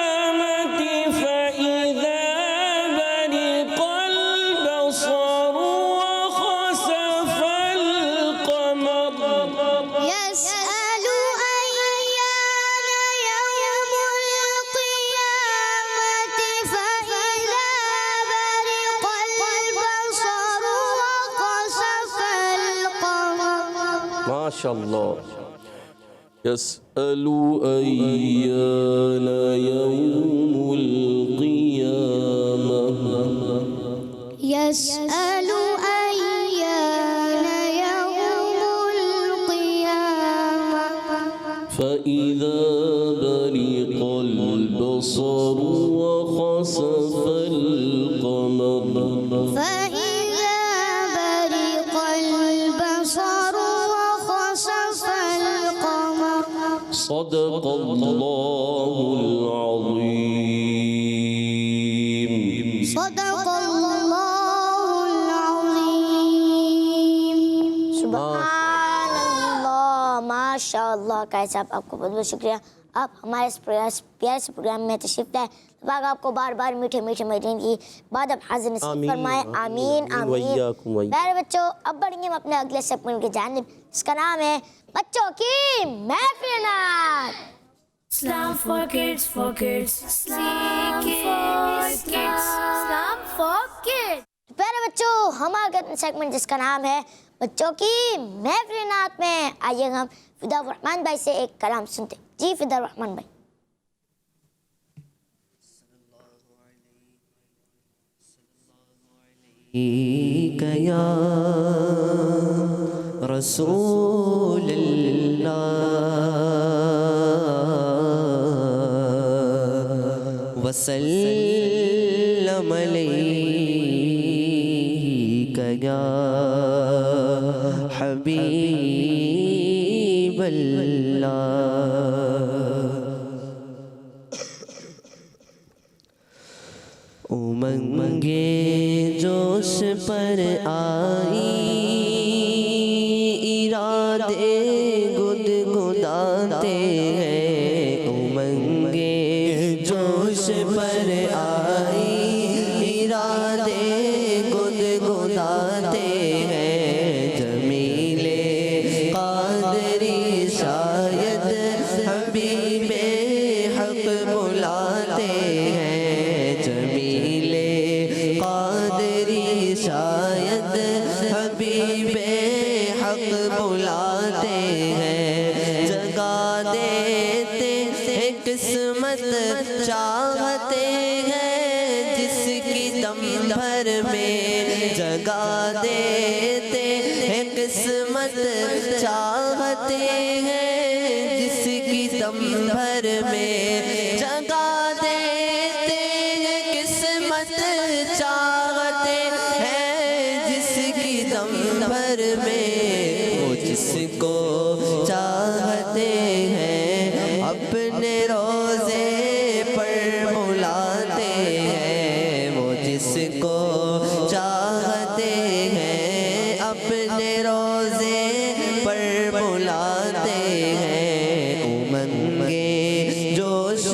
فإذا برق البصر وخسف القمر. يسأل أيان يوم القيامة فإذا برق البصر وخسف القمر. ما شاء الله. يسألوا أيان يوم القيامة يسأل أيان يوم القيامة فإذا برق البصر وخسف القمر. فإذا برق البصر وخسف القمر. صدق الله العظيم. صدق الله العظيم. سبحان اللہ ماشاء اللہ. قائد صاحب آپ کو بہت بہت شکریہ. آپ ہمارے اس پیارے سے پروگرام میں تشریف لائے. پاک آپ کو بار بار میٹھے میٹھے مدین کی بعد اب حاضر نصیب فرمائے. آمین آمین. پیارے بچوں اب بڑھیں گے ہم اپنے اگلے سیگمنٹ کی جانب جس کا نام ہے بچوں کی محفل نعت. Islam for kids, for kids. Islam for kids. Islam for kids. پیارے بچوں ہمارا سیگمنٹ جس کا نام ہے بچوں کی محفل نعت میں آئیے ہم فدا الرحمن بھائی سے ایک کلام سنتے. جی فدا الرحمن بھائی. یا رسول اللہ وسلم علیک یا حبیب اللہ. امنگے جوش پر آئی ارادے گدگداتے ہیں. امنگے جوش پر آئی ارادے گدگداتے ہیں. جمیل قادری شاید حبیب حق بلاتے ہیں. جمیل قادری شاید حبیب حق بلاتے ہیں. جگا دیتے ہیں قسمت چاہتے ہیں جس کی دم بھر میں. جگا دیتے ہیں قسمت چاہتے ہیں جس کی دم بھر میں. جگا دیتے ہیں قسمت چاہتے ہیں جس کی دم بھر میں. وہ جس کو چاہتے ہیں اپنے روزے پر بلاتے ہیں. وہ جس کو چاہتے ہیں اپنے روزے پر بلاتے ہیں. امنگے جوش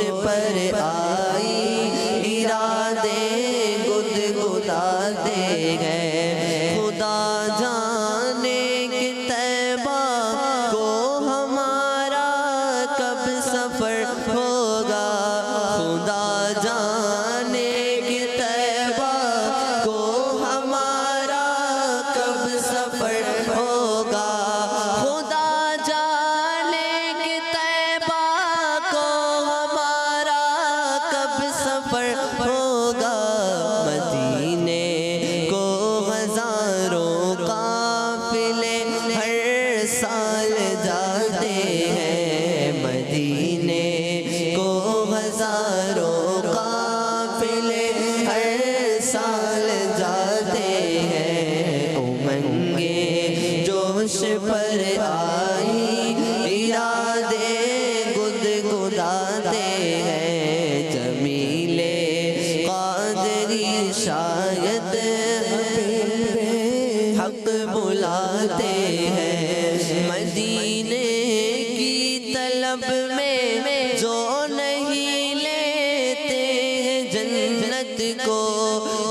ہزاروں قافلے ہر سال جاتے ہیں، امنگیں جوش پر آئی ارادے گدگداتے ہیں، جمیل قادری شاید حق بلاتے ہیں، مدینے کی طلب میں جو نہیں لیتے ہیں جنت کو،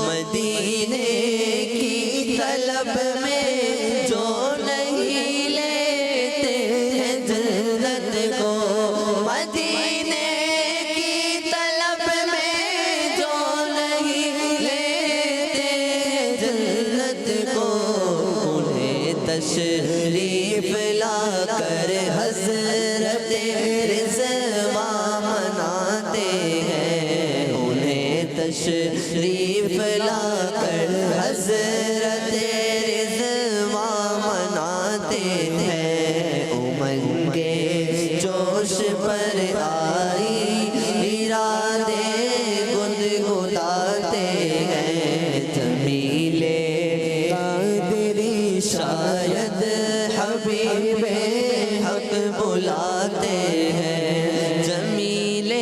مدینے کی طلب میں جو نہیں لیتے ہیں جنت کو، مدینے کی طلب میں جو نہیں لیتے ہیں جنت کو، انہیں تشریف لا کر حضرت رضوان مناتے ہیں، انہیں تشریف لا کر حضرت رضوان مناتے ہیں، امنگیں جوش پر آئی ارادے گدگداتے ہیں، جمیل قادری شاید حبیب حق بلاتے ہیں، جمیل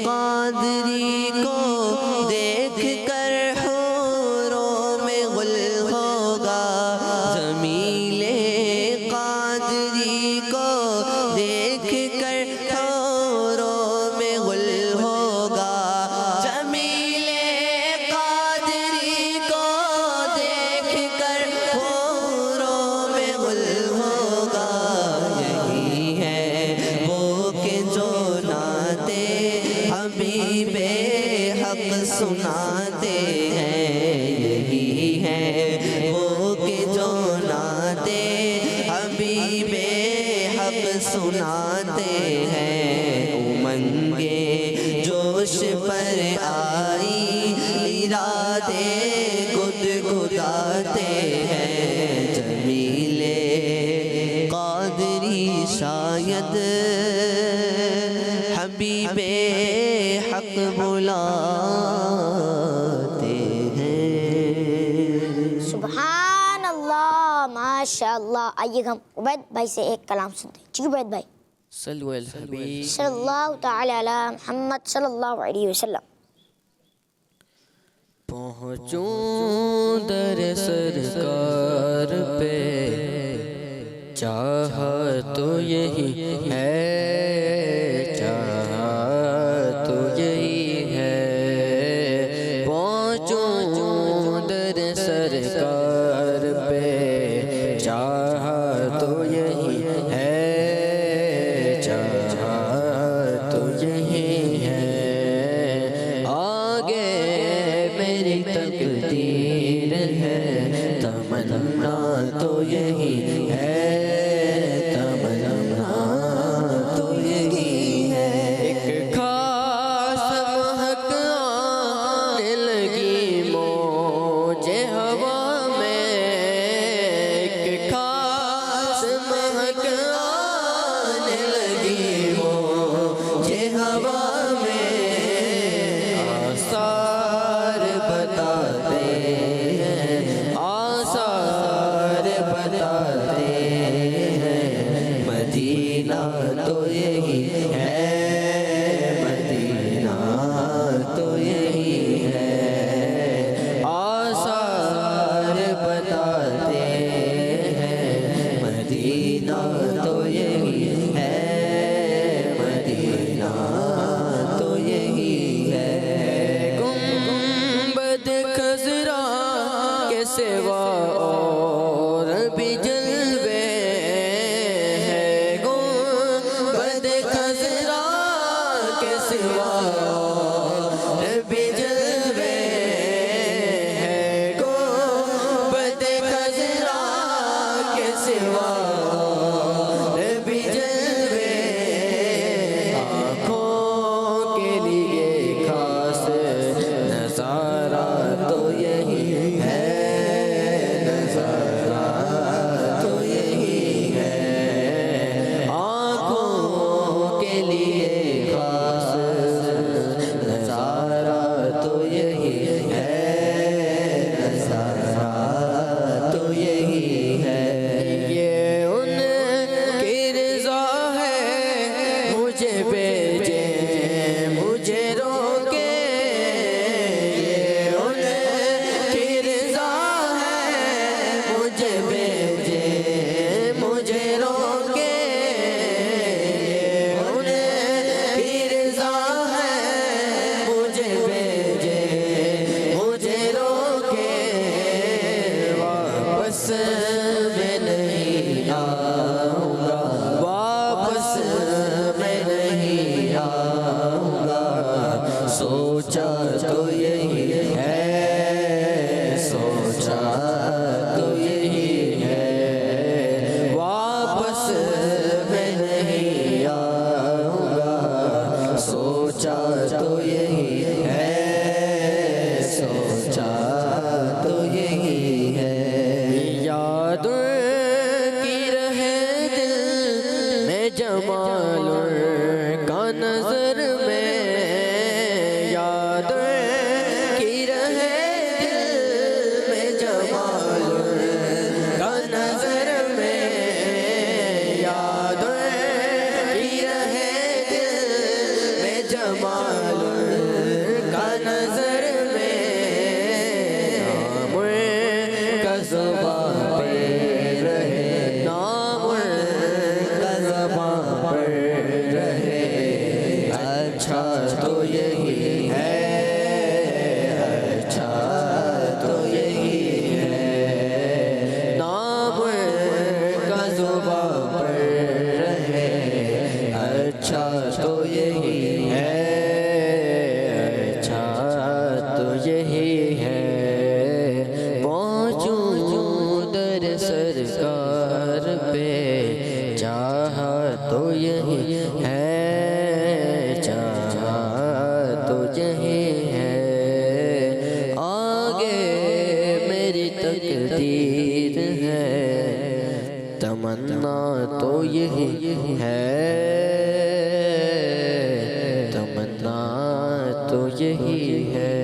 قادری کو دیکھ کر حوروں میں غل ہوگا، جمیل قادری کو دیکھ کر حوروں میں غل ہوگا، جمیل قادری کو دیکھ کر حوروں میں غل ہوگا، یہی ہے وہ کہ جو نعتِ حبیب حق سناتے ہیں، یہی ہے وہ کہ جو نعتِ حبیب حق سناتے ہیں، امنگیں جوش پر آئی ارادے گدگداتے ہیں، جمیل قادری شاید حبیب حق بلاتے ہیں۔ سبحان اللہ، ماشاء اللہ۔ آئیے ہم عبید بھائی سے ایک کلام سنتے ہیں۔ جی عبید بھائی، صلو علی الحبیب صلی اللہ تعالی علی محمد صلی اللہ علیہ وسلم۔ پہنچوں در سرکار پہ، چاہا تو یہی ہے، چاہا تو یہی ہے، پہنچوں در سرکار پہ، چاہا تو یہی ہے، چاہا تو یہی ہے، آگے میری تقدیر ہے، تمنا تو یہی ہے، تمنا تو یہی ہے، ایک خاص مہک آنے لگی موجے ہوا میں، ایک خاص مہک آنے لگی موجے ہوا میں، آثار بتاتے ہیں، آثار بتاتے ہیں، مدینہ تو یہی ہے، مدینہ تو یہی ہے، آثار بتاتے ہیں، مدینہ تو یہی ہے، مدینہ تو یہی ہے، گنبد خضرا کے سوا اور بھی جلوے ہیں، گنبد خضرا کے سوا اور بھی جلوے ہیں، گنبد خضرا کے سوا اور بھی جلوے، آنکھوں کے لیے خاص نظارہ تو یہی ہے، نظارہ تو یہی ہے، آنکھوں کے لیے خاص سوچا تو یہی ہے، سوچا تو یہی ہے، واپس میں نہیں آؤں گا، سوچا تو یہی ہے، سوچا تو یہی ہے، یاد کی رہے دل میں جمال کا نظر میں، یاد کی رہے دل میں جمال کا نظر میں، یاد کی رہے دل میں جمال کا نظر میں، نام کا زبان پہ رہے، نام کا زبان پر رہے، اچھا تو یہی ہے، اچھا تو یہی ہے، نام کا زبان پر رہے، اچھا تو یہی ہے، اچھا تو یہی ہے، پہنچوں در سرکار پہ، چاہا تو یہی ہے، چاہا تو یہی ہے، آگے میری تقدیر ہے، تمنا تو یہی ہے، تمنا تو یہی ہے۔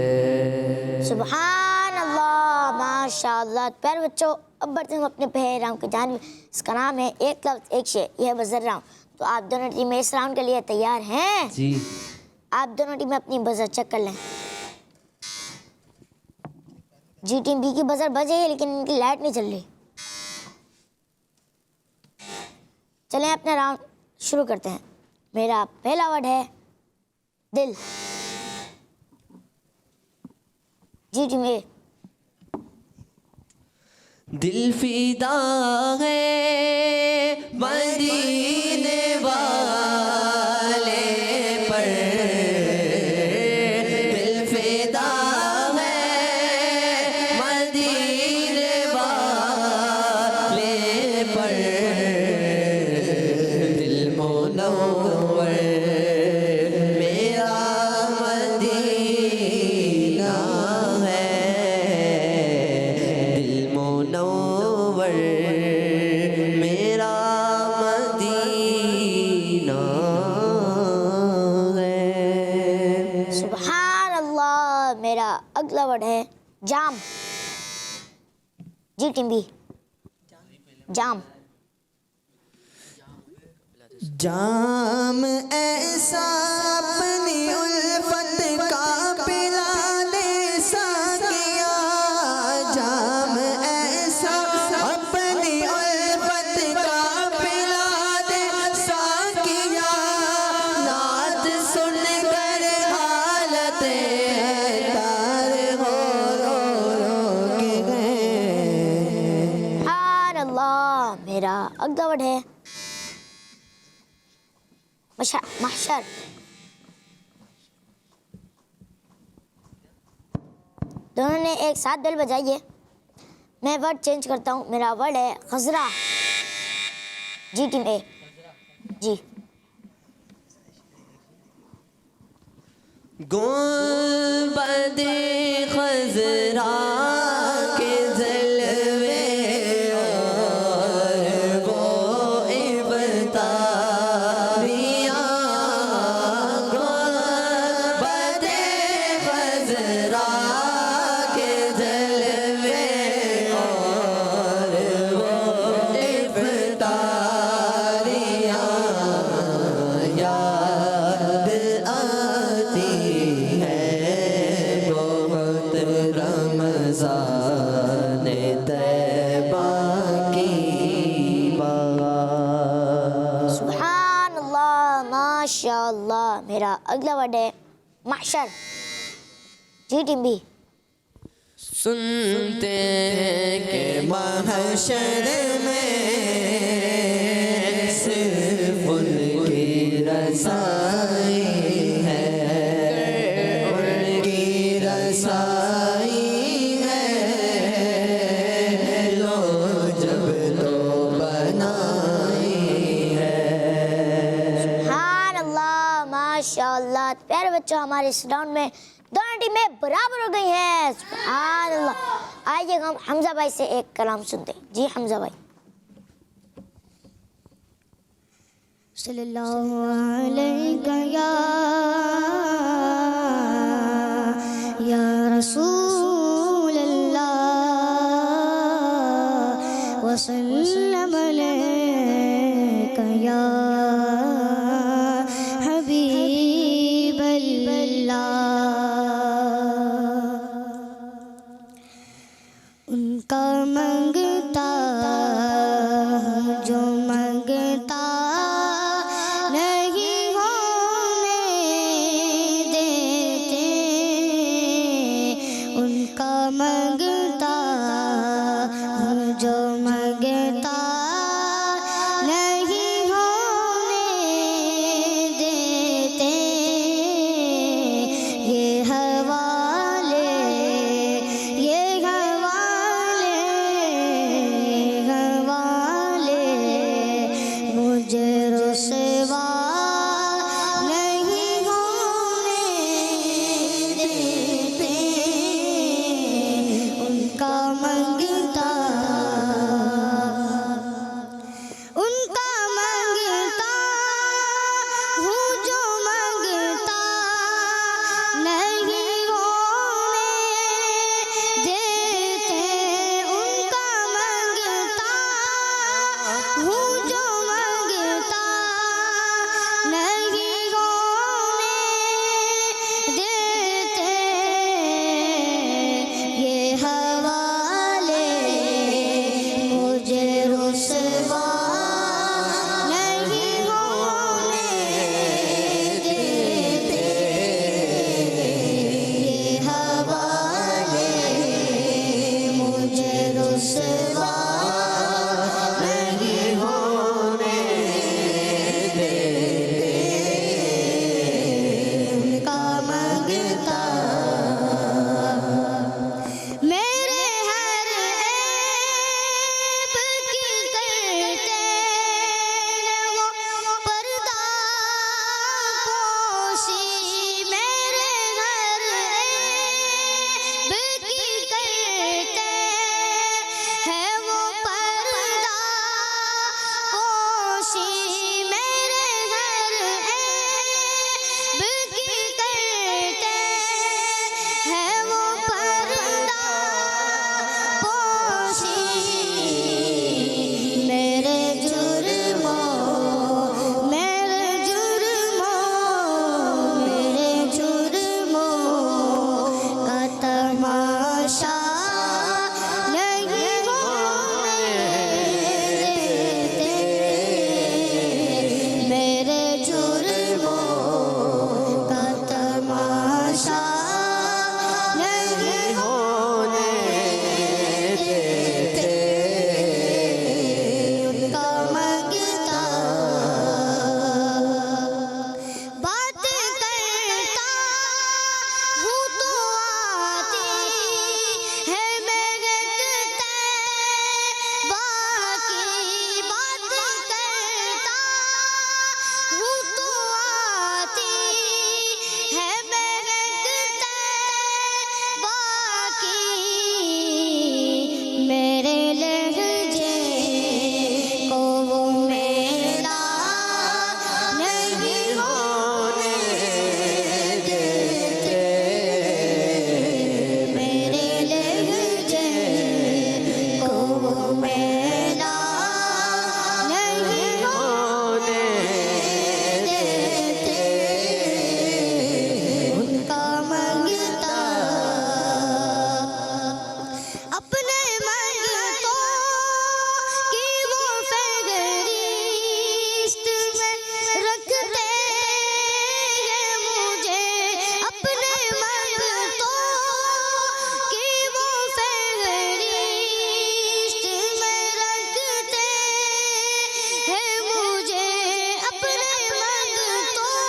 سبحان اللہ، ماشاء اللہ۔ پیارے بچوں، اب بڑھتے ہیں اپنے پہلے راؤنڈ کی جانب، اس کا نام ہے ایک لفظ ایک شے، یہ ہے بزر راؤنڈ۔ تو آپ دونوں ٹیمیں اس راؤنڈ کے لیے تیار ہیں؟ جی آپ دونوں ٹیمیں اپنی بزر چیک کر لیں۔ جی ٹیم بی کی بزر بج رہی ہے لیکن ان کی لائٹ نہیں چل رہی۔ چلیں اپنا راؤنڈ شروع کرتے ہیں۔ میرا پہلا ورڈ ہے دل۔ جی ٹیم اے۔ دل فدا ہے مدینے والے پر، دل فدا ہے مدینے والے پر، دل منور میرا مدینہ ہے، دل منور میرا مدینہ ہے۔ سبحان اللہ۔ میرا اگلا ورڈ ہے جام۔ جی ٹیم بی۔ جام۔ جام ایسا اپنی الفت کا پلا دے ساقیا، جام ایسا اپنی الفت کا پلا دے ساقیا، نعت سن کر حالت تار ہو رو کے گئے۔ سبحان اللہ۔ میرا اگلا ورڈ ہے محشر۔ دونوں نے ایک ساتھ بیل بجائی ہے۔ میں ورڈ چینج کرتا ہوں، میرا ورڈ ہے خضرا۔ جی ٹیم اے۔ جی۔ گنبد خضرا کے جلوے اور وہ ابتاریاں، گنبد خضرا کے جلوے اور وہ ابتاریاں، یاد آتی ہے بہت رمضان طیبہ کی بہار۔ سبحان اللہ، ماشاء اللہ۔ میرا اگلا ورڈ ہے محشر۔ جی ٹیم بی۔ سنتے ہیں کہ محشر میں صرف ان کی رسائی ہے، بچہ ہمارے اس راؤنڈ میں دونوں ٹیمیں برابر ہو گئی ہیں. سبحان اللہ. آئیے ہم حمزہ بھائی سے ایک کلام سنتے ہیں. جی حمزہ بھائی. صلی اللہ علیہ یا رسول اللہ وسلم علیک یا حبیب اللہ. ان کا منگتا جو منگتا نہیں ہونے دیتے. ان کا منگتا جو منگتا نہیں ہونے دیتے. یہ حوالے یہ حوالے یہ حوالے مجھے رسوا نہیں ہونے دیتے. ان کا منگتا ان کا منگتا ہوں جو منگتا نہیں ہونے دیتے. ان کا منگتا ہوں جو منگتا نہیں ہونے دیتے. یہ حوالے مجھے رسوا نہیں ہونے دیتے. یہ حوالے مجھے رسوا نہیں ہونے دیتے. ان کا منگتا میرے ہر عیب کی کرتے ہیں وہ پردہ پوشی. میرے ہر عیب کی کرتے ہیں وہ پردہ پوشی. میرے ہر عیب کی کرتے ہیں وہ پردہ پوشی. میرے جرموں میرے جرموں میرے جرموں کا تماشا نہیں ہونے دیتے. میرے جرموں کا تماشا نہیں ہونے دیتے. ان کا منگتا بات کرتا ہوں تو آتی ہے مہنگتے باقی. بات کرتا ہوں تو آتی ہے مہنگتے باقی. میرے لہجے کو وہ میرا نہیں ہونے دیتے. میرے لہجے کو وہ میرا نہیں ہونے دیتے. ان کا منگتا اپنے منگتوں کی وہ فہرست میں رکھتے ہیں مجھے. اپنے منگتوں کی وہ فہرست میں رکھتے ہیں مجھے. اپنے منگتوں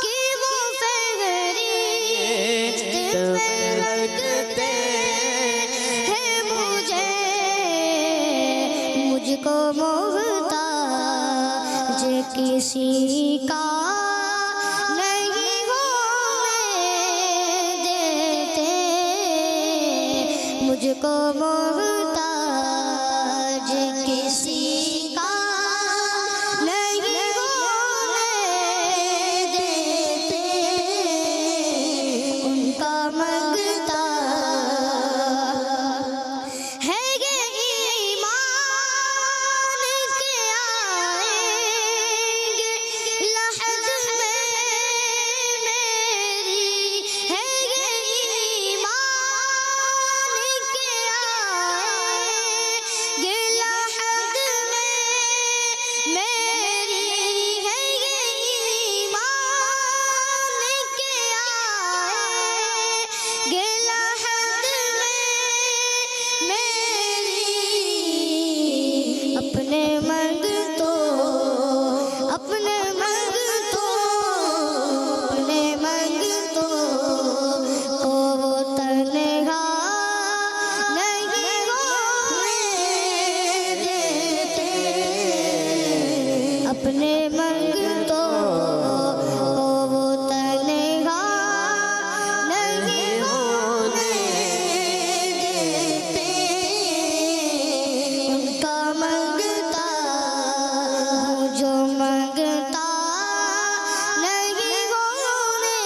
کی وہ فہرست میں رکھتے ہیں مجھے. مجھ کو محتاج کسی کا نہیں ہو مجھ کو محتاج کسی کا نہیں ہونے دیتے ان کا منگتا ہے یہ ایمان کے آئیں گے لحد میں میری ہے یہ ایمان کے آئیں گے لحد میں میری ہے یہ ایمان کے آئیں گے لحد میں میری اپنے منگتوں اپنے منگتوں اپنے منگتوں کو وہ تنہا نہیں ہونے دیتے اپنے منگتوں کو وہ تنہا نہیں ہونے دیتے ان کا منگتا ہوں جو منگتا نہیں ہونے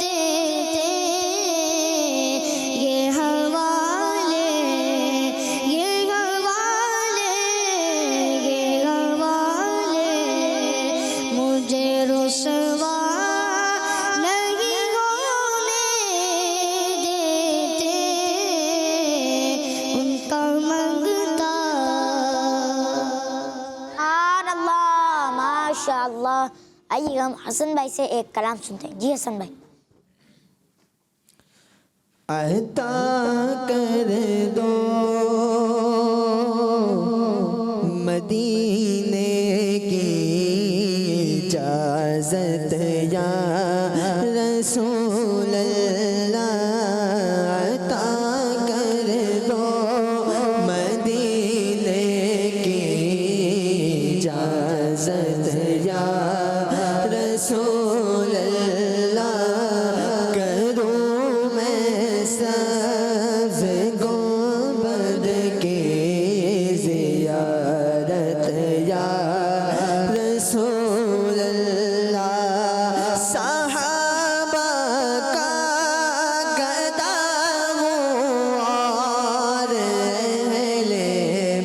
دیتے یہ حوالے یہ حوالے یہ حوالے مجھے رسوا نہیں ہونے دیتے ان کا منگتا سبحان اللہ ماشاء اللہ. آئیے ہم حسن بھائی سے ایک کلام سنتے ہیں. جی حسن بھائی. عطا کر دو مدینے کی اجازت یا رسول اللہ عطا کر دو مدینے کی اجازت یا رسول اللہ کروں میں سبز گنبد کی زیارت یا رسول اللہ صحابہ کا گدا ہوں اور اہل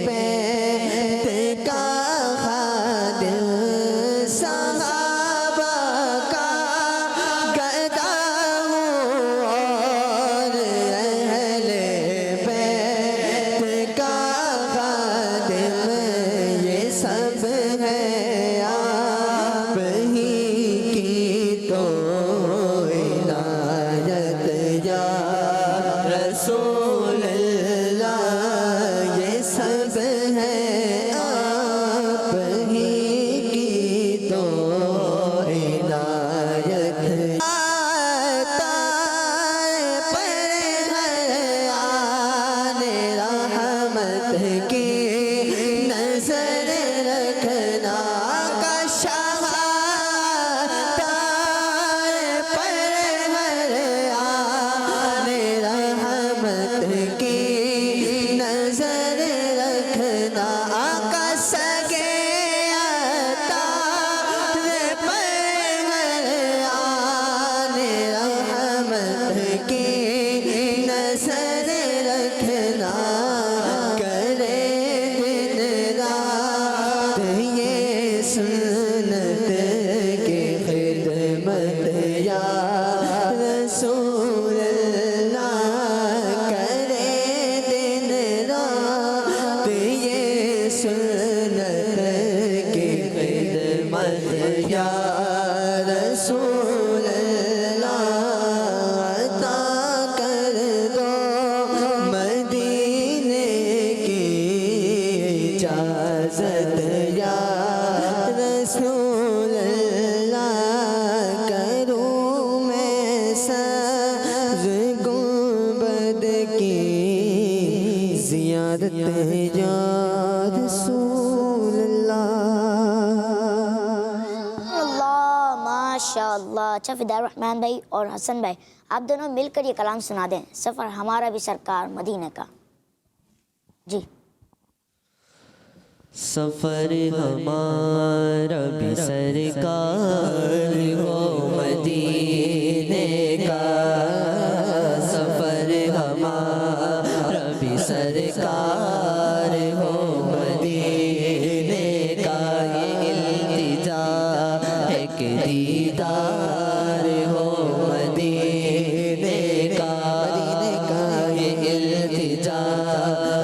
بیت کا خادم صحابہ کا گدا ہوں اور اہل بیت کا خادم یہ سب ہے آپ ہی کی تو عنایت یا رسول اللہ یہ سب ہے آپ ہی کی تو عنایت رحمت کی نظر رکھنا کا شہادار پر ہر آنے رحمت کی نظر رکھنا کا سگے اتار پر ہر آنے رحمت کی نظر رکھنا کرے دن رات یہ سنت کی خدمت یا رسول اللہ کرے دن رات یہ سنت کی خدمت یا رسول اللہ عطا کر دو مدینے کی اجازت یا رسول اللہ کروں میں سبز گنبد کی زیارت یا رسول اللہ. اللہ ماشاء اللہ. اچھا بادشاہ فدا الرحمن بھائی اور حسن بھائی آپ دونوں مل کر یہ کلام سنا دیں، سفر ہمارا بھی سرکار مدینہ کا. جی. سفر ہمارا بھی سرکار ہو مدینے کا، سفر ہمارا بھی سرکار ہو مدینے کا، یہ التجا ہے کہ دیدار ہو مدینے کا، یہ التجا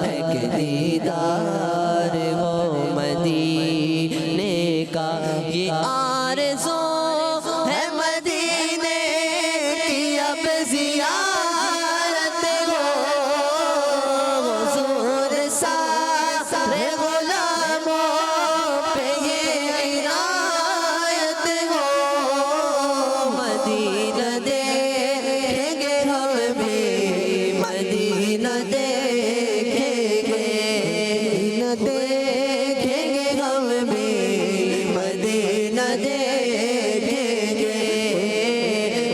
ہے کہ دیدار ہو مدینے کا، یہ آرزو ہے مدینے کی اب زیارت ہو، حضور سارے غلاموں پہ یہ عنایت ہو، مدینہ دیکھیں گے ہم بھی، مدینہ دیکھیں گے، دیکھیں گے ہم بھی، مدینہ دیکھیں گے،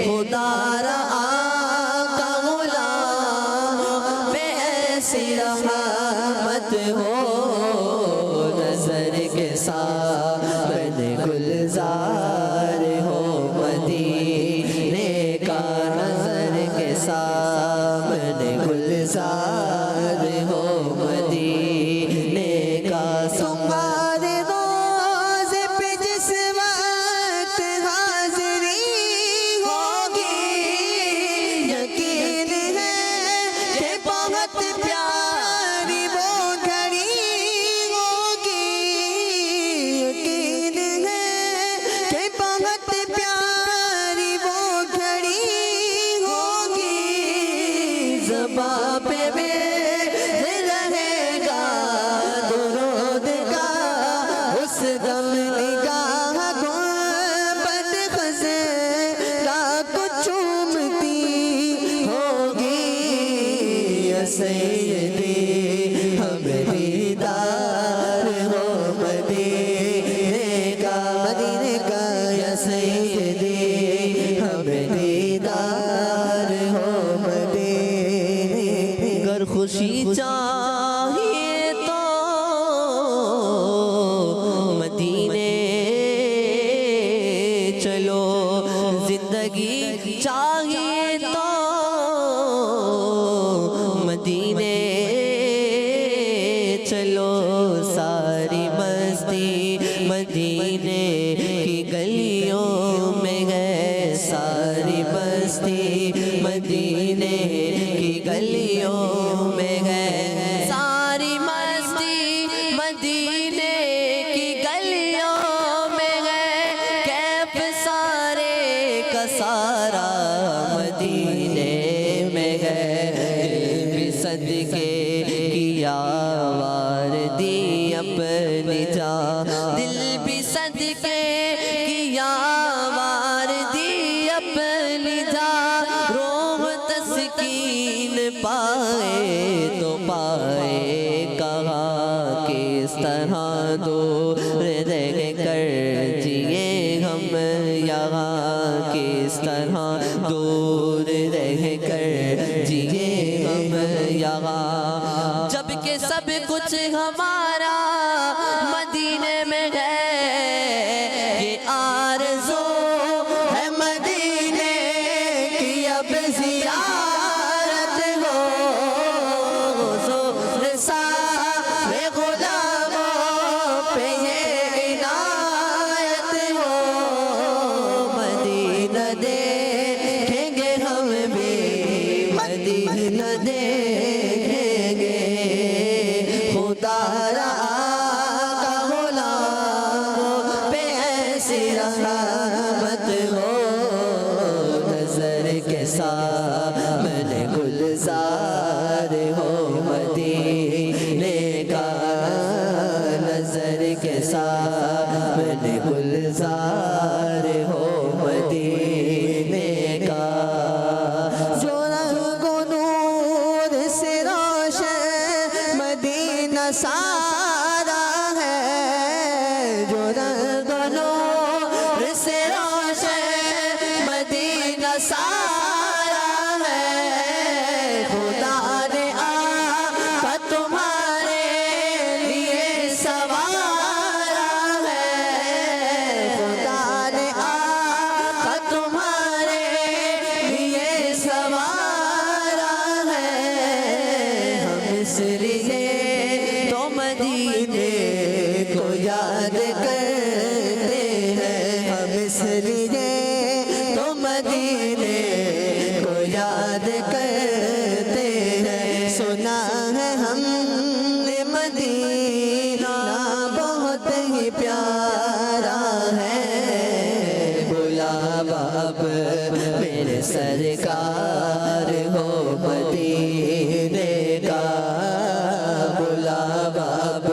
خدا را آقا غلام پہ ایسی رحمت ہو، نظر کے سامنے گلزار ہو مدینے کا، نظر کے سامنے گلزار ہو مدینے کا، تمہارے روزے پہ جس وقت حاضری ہوگی، یقین ہے کہ بہت پیاری وہ گھڑی ہوگی، یقین ہے کہ بہت پیاری وہ گھڑی ہوگی، زباں پہ رہے گا درود کا اس دم، نگاہ گنبد خضرا کو چومتی ہوگی، یا سیدی ہمیں دیدار ہو مدینے کا، مدینے کا، یا سیدی ہمیں دیدار ہو مدینے، گر خوشی چاہیے تو مدینے چلو، زندگی چاہیے تو مدینے چلو، ساری مستی مدینے کی گلیوں میں ہے، ساری مستی مدینے کی گلیوں میں ہے، ساری مستی مدینے کی گلیوں میں ہے، کیف سارے کا سارا مدینے میں ہے، دل بھی صدقے کیا واردی اپنی جان، دل بھی صدقے کیا واردی اپنی جان، روح تسکین پائے تو پائے کہاں، کس طرح دور رہ کر جیے ہم یہاں، کس طرح دور رہ کر جیے ہم یہاں، جب کہ سب کچھ ہمارا مدینے میں ہے، یہ آرزو ہے مدینے کی اب زیارت ہو، حضور سارے غلاموں پہ یہ عنایت ہو، مدینہ دیکھیں گے ہم بھی، مدینہ دیکھیں گے، خدا را آقا غلام پہ ایسی رحمت ہو، نظر کے سامنے گلزار ہو مدینے کا، نظر کے سامنے گلزار ہو مدینے کا، جو رنگ و نور سے روشن مدینہ سارا ہے، جو رنگ و نور سے روشن سارا ہے خدا نے آقا تمہارے لیے سوارا ہے خدا نے آقا تمہارے لیے سوارا ہے ہم اس لیے تو مدینے کو یاد کرتے ہیں ہم اس لیے تو مدینے کو یاد کرتے ہیں سنا ہے ہم نے مدینہ بہت ہی پیارا ہے بلا باب میرے سرکار ہو مدینے کا بلا باب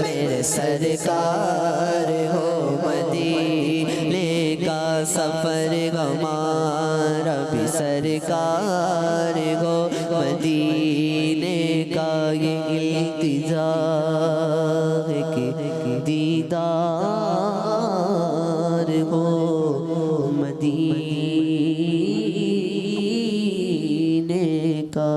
میرے سرکار ہو مدینے کا سفر ہمارا بھی سرکار ہو مدینے کا یہ التجا ہے کہ دیدار ہو مدینے کا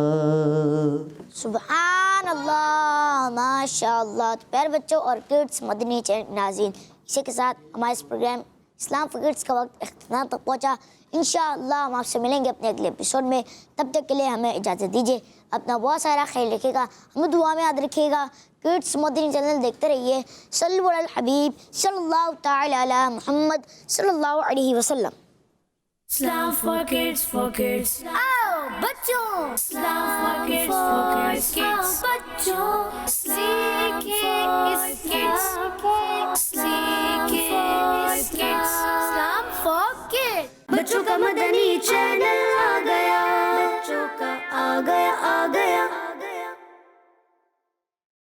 سبحان اللہ ماشاء اللہ. تو پیارے بچوں اور کڈس مدنی چینل ناظرین، اسی کے ساتھ ہمارے اس پروگرام اسلام فار کڈس کا وقت اختتام تک پہنچا. انشاءاللہ ہم آپ سے ملیں گے اپنے اگلے ایپیسوڈ میں. تب تک کے لیے ہمیں اجازت دیجیے. اپنا بہت سارا خیال رکھیے گا، ہمیں دعا میں یاد رکھیے گا. کڈس مدنی چینل دیکھتے رہیے. صلو علی الحبیب صلی اللہ تعالی علی محمد صلی اللہ علیہ وسلم. Islam for kids, for kids. آؤ بچوں Islam for kids, for kids. بچوں سیکھیں اس kids. سیکھیں اس kids. Islam for kids. بچوں کا مدنی چینل آ گیا. بچوں کا آ گیا.